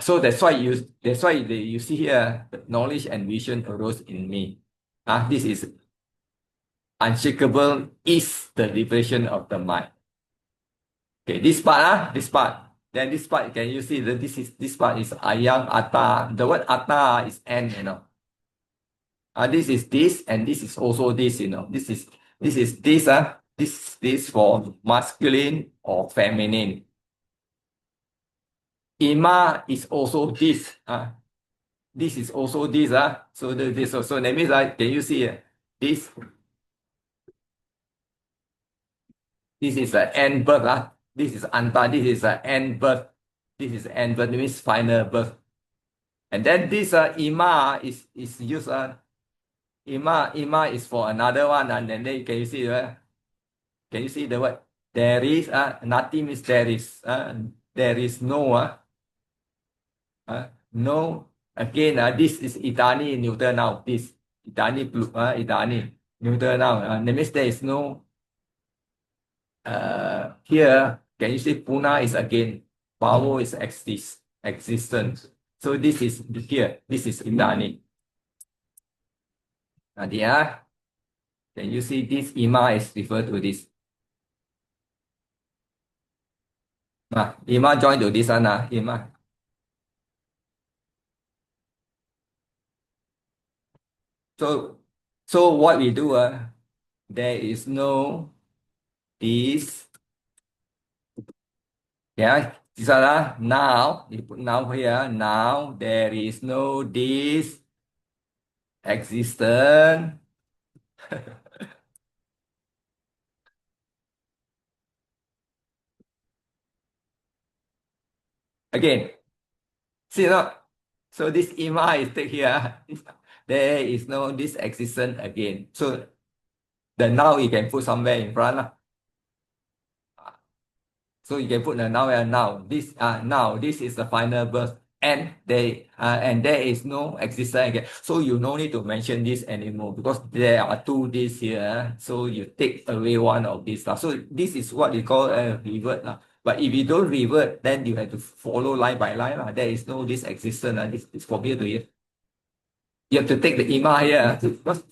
So that's why you see here knowledge and vision arose in me. This is unshakable is the liberation of the mind. Okay, this part. Then this part, can you see that this part is ayam atta. The word atta is and, this is this, and this is also this, This is this for masculine or feminine. Ima is also this. This is also this. So this also, that means can you see this? This is an end birth. This is anta. This is an end birth. This is end birth, means final birth. And then this ima is used. Ima is for another one, and then can you see the word? There is nothing means there is. There is no. No. Again, this is Itani neuter noun. This Itani Itani neuter noun. That means there is no. Here, can you see Puna is again, power is existence. So this is here, this is Indani. Nadia, can you see this Ima is referred to this? Ima join to this one, Ima. So what we do, there is no this. Yeah, this one, now, you put now here, now there is no this existence. Again, see not? So this ima is take here. There is no this existence again. So the now you can put somewhere in front. So you can put the now and now. This now this is the final birth. And there is no existence again. So you no need to mention this anymore because there are two this here. So you take away one of these stuff. So this is what we call a revert. But if you don't revert, then you have to follow line by line. There is no this existence. This is familiar to you. You have to take the ima here. Because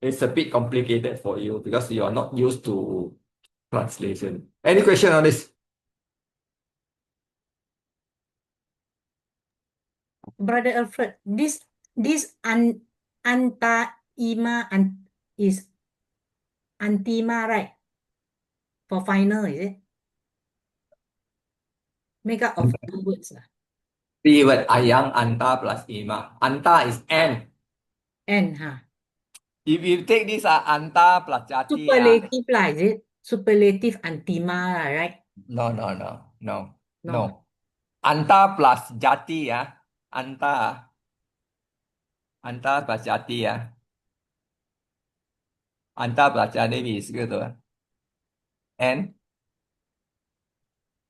it's a bit complicated for you because you are not used to translation. Any question on this? Brother Alfred, this anta ima is antima, right? For final, is it? Make up of two words. Three word ayang anta plus ima. Anta is and. And If you take this anta plus jati. superlative lah, is it? Superlative antima lah, right? No. Anta plus jati Anta plus jati Anta plus jati is good and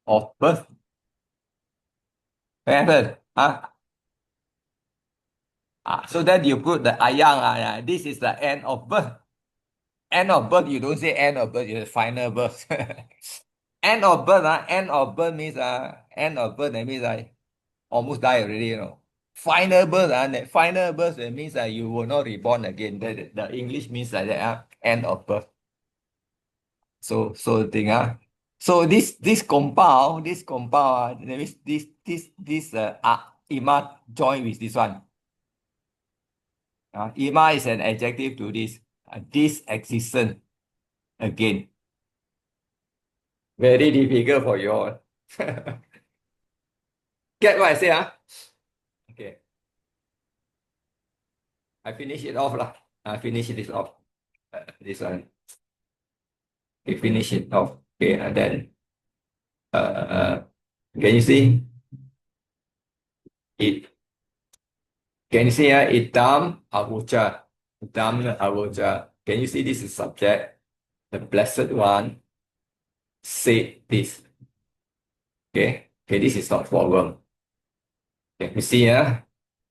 of birth. Remember? So then you put the ayang. This is the end of birth. End of birth, you don't say end of birth, you say final birth. End of birth, end of birth means end of birth, that means I almost die already, you know. Final birth, final birth, that means you will not reborn again. The English means like that, end of birth. So the thing, so this compound, that means this ima join with this one. Ima is an adjective to this existence again. Very difficult for you all. Get what I say, Okay. I finish it off lah. I finish this off. This one. We finish it off. Okay, and then can you see it? Can you see itam avucha? Itam avucha. Can you see this is subject? The blessed one said this. Okay. Okay, this is not problem. Can you see?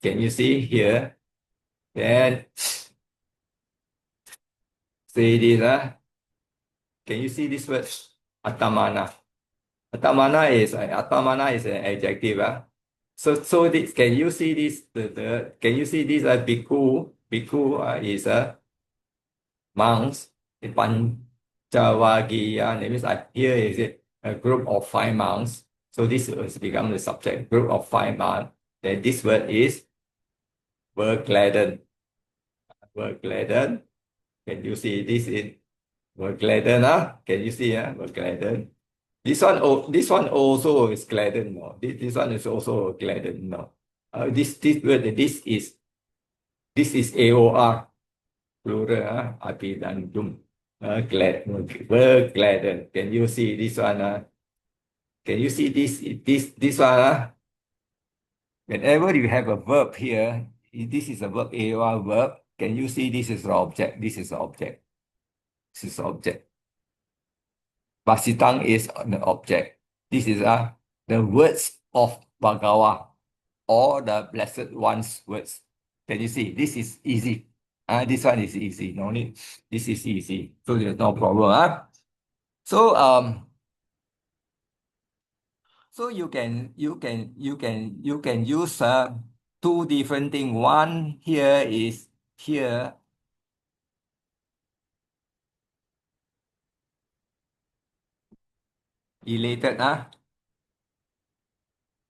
Can you see here? Then say this. Can you see this word? Atamana. Atamana is an adjective. So this, can you see this? Can you see this? Bhikkhu. Bhikkhu is a monks. Panchavagiya. That means here is it a group of 5 monks. So this has become the subject. Group of 5 monks. Then this word is verklæden. Verklæden. Can you see this in verklæden? Can you see? Verklæden. This one also is gladden. No, this one is also gladden. No, this word this is AOR plural. Abhidandum. Gladden. Can you see this one? Can you see this one? Whenever you have a verb here, this is a verb, AOR verb. Can you see this is the object? This is the object. This is the object. Vasitang is the object. This is the words of Bhagawa, or the Blessed One's words. Can you see? This is easy. This one is easy. No need. This is easy. So there's no problem. So you can use 2 different things. One here is here. Elated,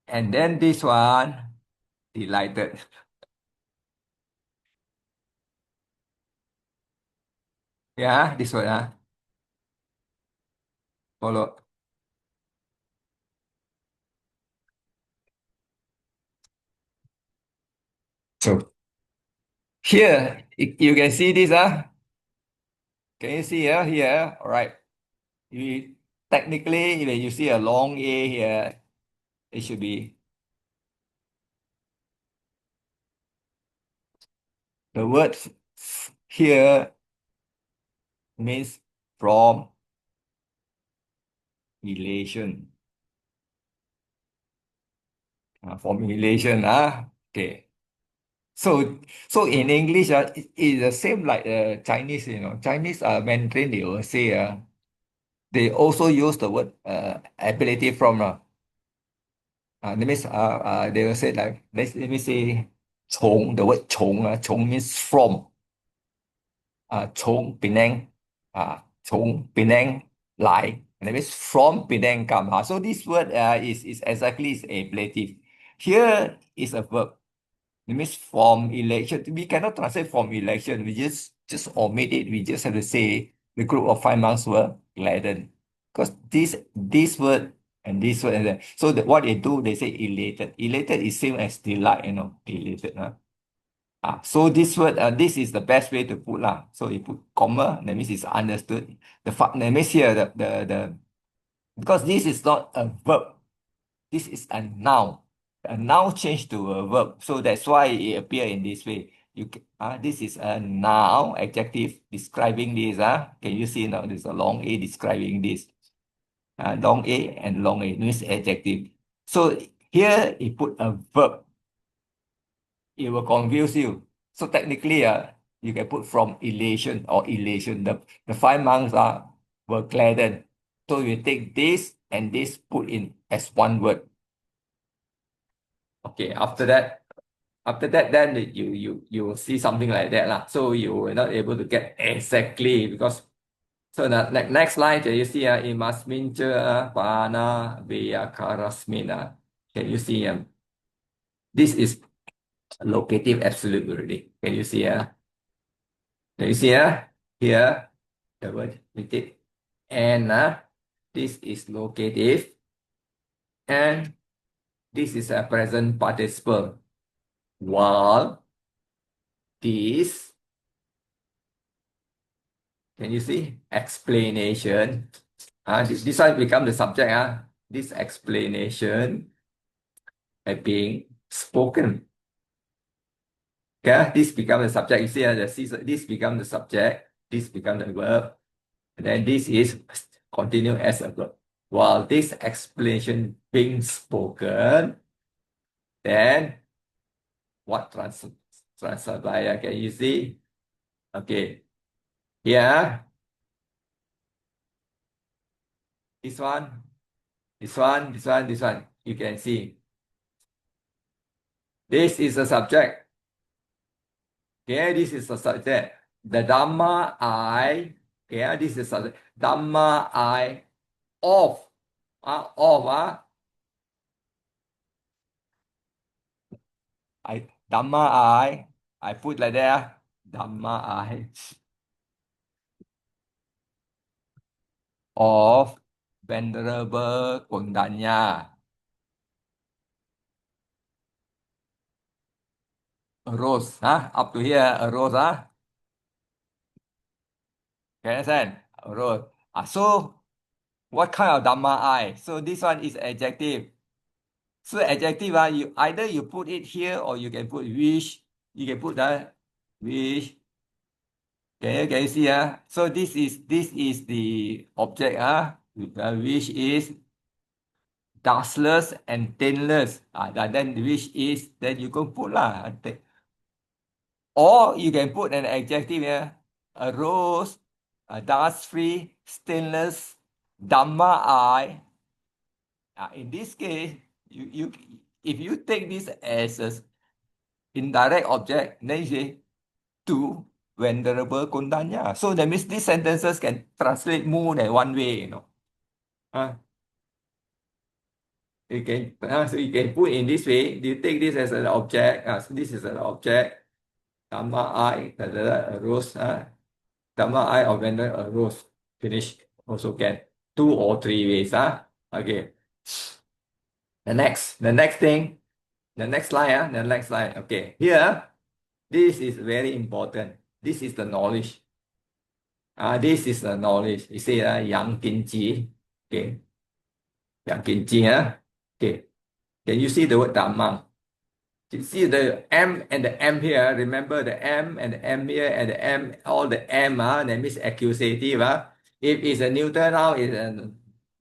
and then this one, delighted. Yeah, this one, follow. So here, you can see this, Can you see here? All right. Technically, when you see a long A here, it should be the word here means from relation. From relation, okay. So in English, it is the same like Chinese, Chinese Mandarin, they will say, they also use the word ability from. That means they will say like, let me say, 从, the word 从 means from. 从 Penang, 从 Penang 来, that means from Penang come. So this word is exactly is ablative. Here is a verb. It means from election. We cannot translate from election. We just omit it. We just have to say the group of 5 monks were gladdened. Because this word and this word and that. So what they do, they say elated. Elated is same as delight, elated. So this word, this is the best way to put lah. So you put comma, that means it's understood. That means here the because this is not a verb, this is a noun. A noun changed to a verb, so that's why it appear in this way. This is a noun adjective describing this. Can you see now? There's a long A describing this. Long A and long A means adjective. So here he put a verb. it will confuse you. So technically, you can put from elation or elation. The five monks were gladdened. So you take this and this put in as one word. Okay, after that, then you will see something like that lah. So you were not able to get exactly because so the next line can you see imasmincha pana veyakarasmina. Can you see this is locative absolute already. Can you see Can you see here the word with it and this is locative and this is a present participle while this can you see explanation this one become the subject this explanation being spoken. Okay, this become the subject. You see this become the subject, this become the verb, and then this is continue as a verb. While this explanation being spoken, then what translate? Can you see? Okay, here, this one, this one, this one, this one. You can see. This is the subject. Okay, this is the subject. The Dhamma I. Okay, this is the Dhamma I of. Dhamma I put like that. Dhamma I of Venerable Kondanya arose. Up to here arose. Can you understand? Arose. So what kind of Dhamma I? So this one is adjective. So adjective, you either you put it here or you can put wish. You can put that wish. Can you see? So this is the object. Which is dustless and taintless. Then which is then you can put lah. Or you can put an adjective here. A rose, a dust free, stainless, Dhamma I. In this case, you if you take this as an indirect object, then you say to Venerable Kondanya. So that means these sentences can translate more than one way, Uh, so you can put in this way. You take this as an object. So this is an object. Dhamma I, a rose. Dhamma I of Venerable a rose. Finish. Also can two or three ways. Okay. The next thing, the next line. The next line. Okay. Here, this is very important. This is the knowledge. This is the knowledge. You see, yang kinji. Okay. Yang kinji. Okay. Can you see the word Dhamma? You see the M and the M here. Remember the M and the M here and the M, all the M, that means accusative. If it's a neuter noun, it's a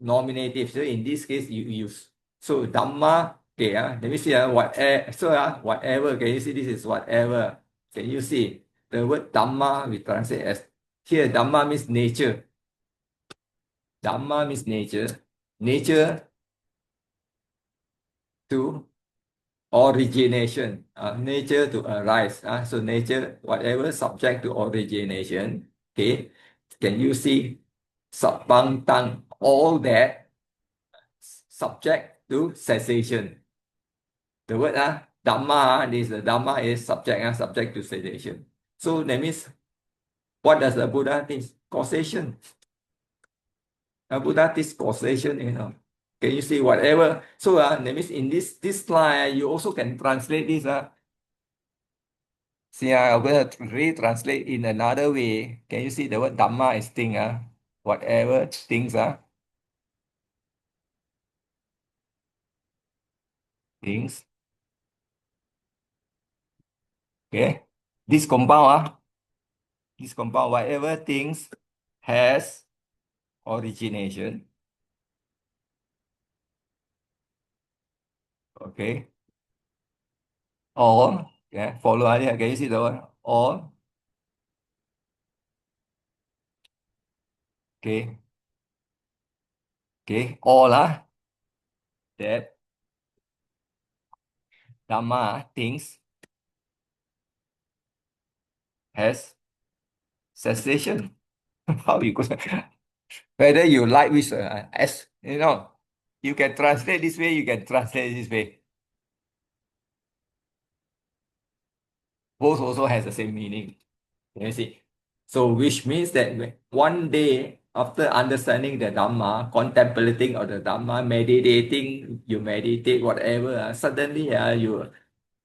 nominative. So in this case, you use. So Dhamma, okay, let me see, whatever. So whatever, can you see this is whatever? Can you see? The word Dhamma we translate as, here Dhamma means nature. Dhamma means nature. Nature to origination, nature to arise. So nature, whatever subject to origination. Okay, can you see sabbang all that subject to cessation? The word Dhamma, Dhamma is subject, subject to cessation. So that means, what does the Buddha think? Causation. Buddha teach causation, Can you see whatever? So that means in this slide, you also can translate this. See, I'm going to retranslate in another way. Can you see the word Dhamma is thing? Whatever things are. Things. Okay. This compound, whatever things has origination. Okay. Or Yeah, follow idea. Can you see the word all? Okay, okay, all that Dhamma things has cessation. How you go? Whether you like which as you can translate this way, you can translate this way. Both also has the same meaning. You see. So which means that one day after understanding the Dhamma, contemplating of the Dhamma, meditating, you meditate whatever, suddenly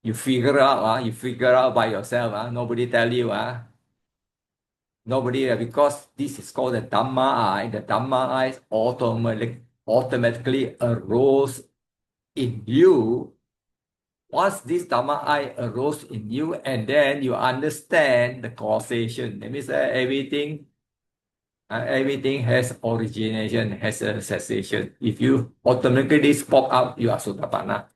you figure out by yourself, nobody tell you, nobody, because this is called the Dhamma eye. The Dhamma eye automatically arose in you. Once this Dhamma eye arose in you, and then you understand the causation. That means everything has origination, has a cessation. If you automatically this pop up, you are Sotapanna.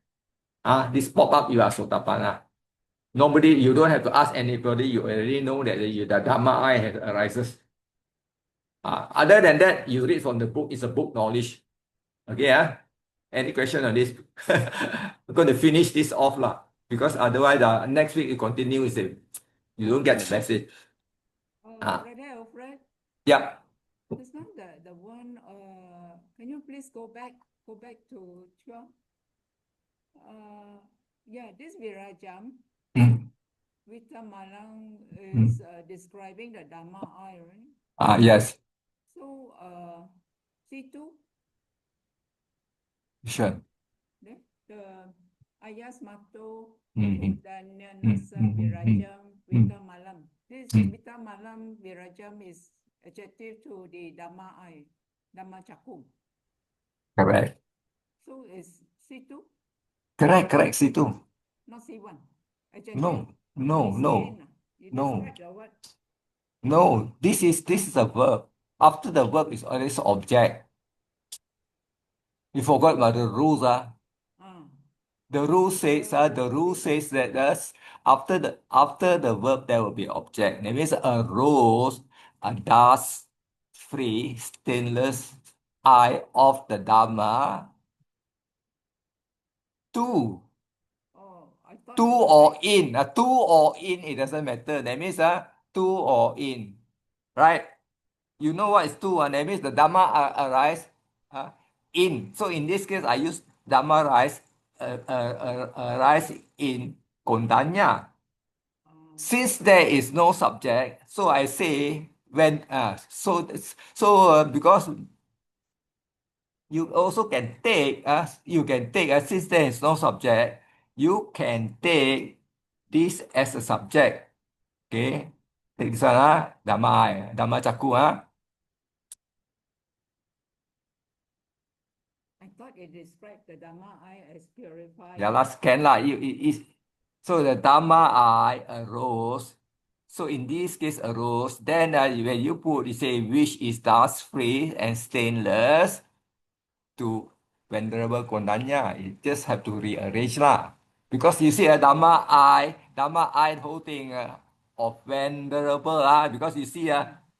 This pop up, you are Sotapanna. Nobody, you don't have to ask anybody. You already know that the Dhamma eye has arises. Other than that, you read from the book. It's a book knowledge. Okay, any question on this? I'm going to finish this off because otherwise, next week you continue. You don't get the message. Brother Alfred, Yeah. just now the one, can you please go back to 12? Yeah, this Virajam, Vita Malang is describing the Dhamma eye, right? Yes, So, C2, sure. the Ayas Mato, Mhm. dan Nasa Virajam, Vita Malam. This Vita Malam Virajam is adjective to the Dhamma eye, dhammacakkhappavattana. Correct. So is C2, Correct, situ. not C1. Adjective. No, no, It's no, the end. You no, describe the what? no. This is a verb. After the verb is always object. You forgot about the rules, The rule says, that after the verb there will be object. That means a rose, a dust free, stainless eye of the Dhamma. Two, I thought two or in, it doesn't matter. That means two or in, right? You know what is two? That means the Dhamma arise in. So in this case, I use Dhamma arise in Kondanya. Since there is no subject, so I say when because you also can take since there is no subject, you can take this as a subject. Okay, take this one Dhamma I thought it described the Dhamma eye as purified. Yeah, last can lah. So the Dhamma I arose. So in this case arose. Then when you say which is dust free and stainless to Venerable Kondanya, you just have to rearrange lah. Because you see a Dhamma I whole thing of Venerable because you see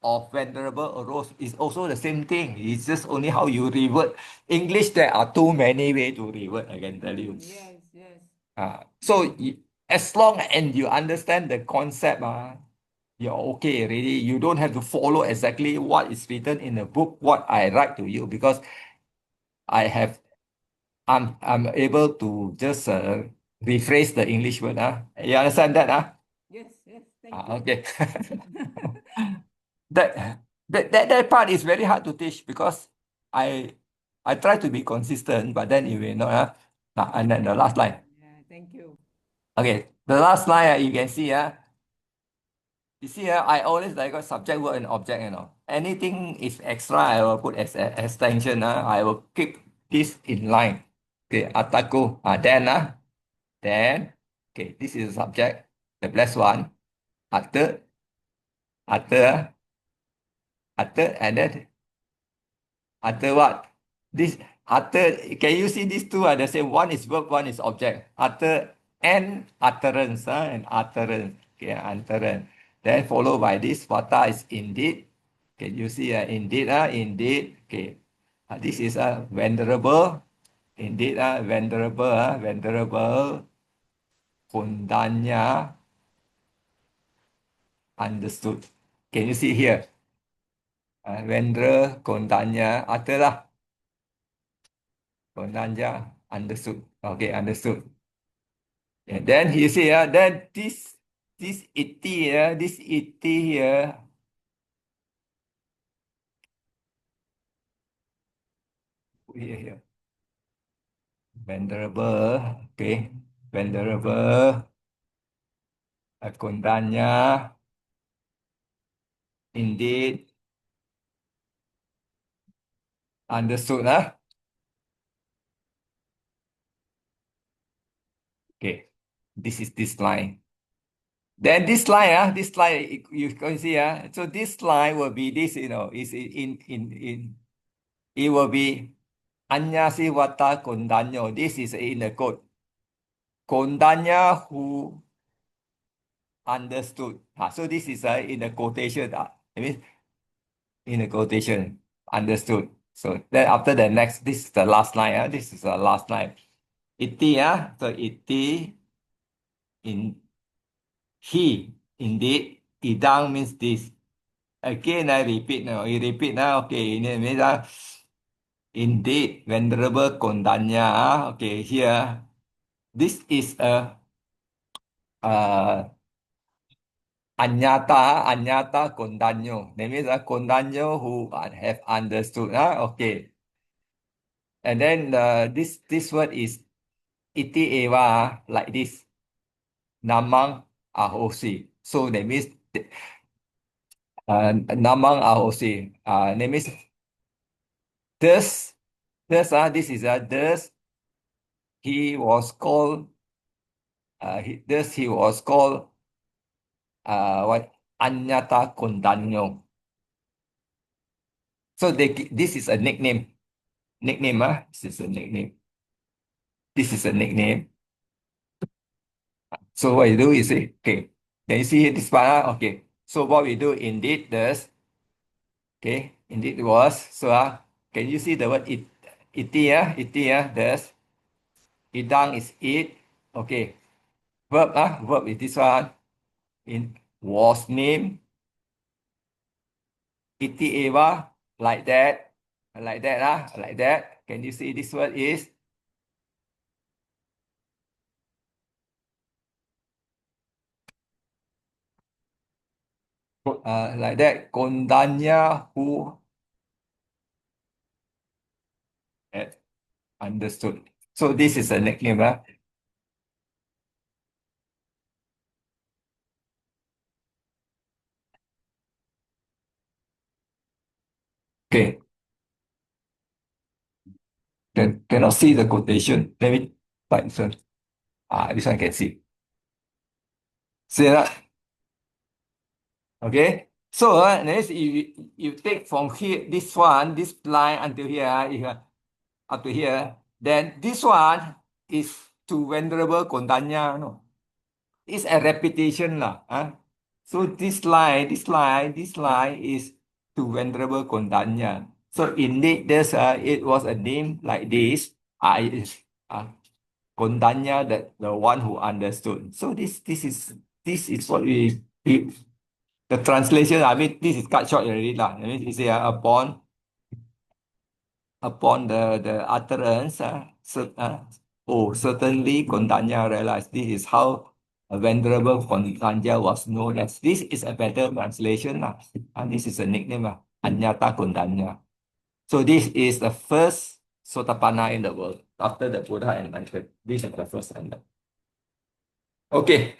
of Venerable arose is also the same thing. It's just only how you revert. English, there are too many ways to revert, I can tell you. Yes. So as long as you understand the concept, you're okay already. You don't have to follow exactly what is written in the book, what I write to you, because I'm able to just rephrase the English word. You understand that? Yes, thank you. Okay. that part is very hard to teach because I try to be consistent, but then you will not. And then the last line. Yeah, thank you. Okay, the last line you can see you see I always like got subject word and object, anything is extra I will put as extension. I will keep this in line. Okay, ataku. Then okay, this is the subject, the blessed one. Atta, atta, and then atta what? This atta, can you see these two are the same? One is verb, one is object. Atta and utterance, and utterance. Okay, utterance. Then followed by this, vata is indeed. Can you see indeed, indeed. Okay, this is a venerable. Indeed, venerable, venerable. Kondanya, understood. Can you see here? Vendra, kondanya, utter lah. Kondanya, understood. Okay, understood. And then you see, then this iti, this iti here, here, venerable, okay, venerable, kondanya, indeed, understood, okay, this is this line. Then this line, you can see, so this line will be this, is in it will be Anyasi Vata Kondanyo. This is in the quote. Kondanya who understood. So this is in the quotation. I mean, in the quotation, understood. So then after the next, this is the last line. This is the last line. Iti, so iti in he, indeed. Idang means this. Again, I repeat now. You repeat now. Okay, ini means indeed, Venerable Kondanya. Okay, here. This is a anyata kondanyo. That means kondanyo who have understood. Okay. And then this word is iti eva, like this. Namang ahosi. So that means namang ahosi. That means thus, this is thus he was called, thus he was called what? Anyata kondanyo. So this is a nickname. Nickname, this is a nickname. This is a nickname. So what you do is say, okay, can you see this part? Okay. So what we do indeed does, okay, indeed was. So can you see the word iti, does. Idang is it. Okay. Verb is this one. In was name. Iti eva, like that. Like that, like that. Can you see this word is? Like that. Kondanya who understood. So this is a nickname. Okay. Cannot see the quotation. Let me type this one. This one can see. See that? Okay. So next you take from here this one, this line until here, up to here. Then this one is to Venerable Kondanya. No, it's a repetition lah. So this line is to Venerable Kondanya. So indeed, it was a name like this. Kondanya, the one who understood. So this is what the translation. I mean, this is cut short already lah. I mean, you say upon the utterance. Certainly Kondanya realized this is how a venerable Kondanya was known as. This is a better translation lah. And this is a nickname lah. Anyata Kondanya. So this is the first Sotapanna in the world after the Buddha enlightened. This is the first enlightenment. Okay.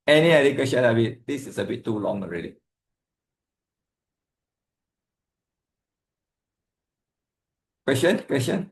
Any other question, Abid? This is a bit too long already. Question?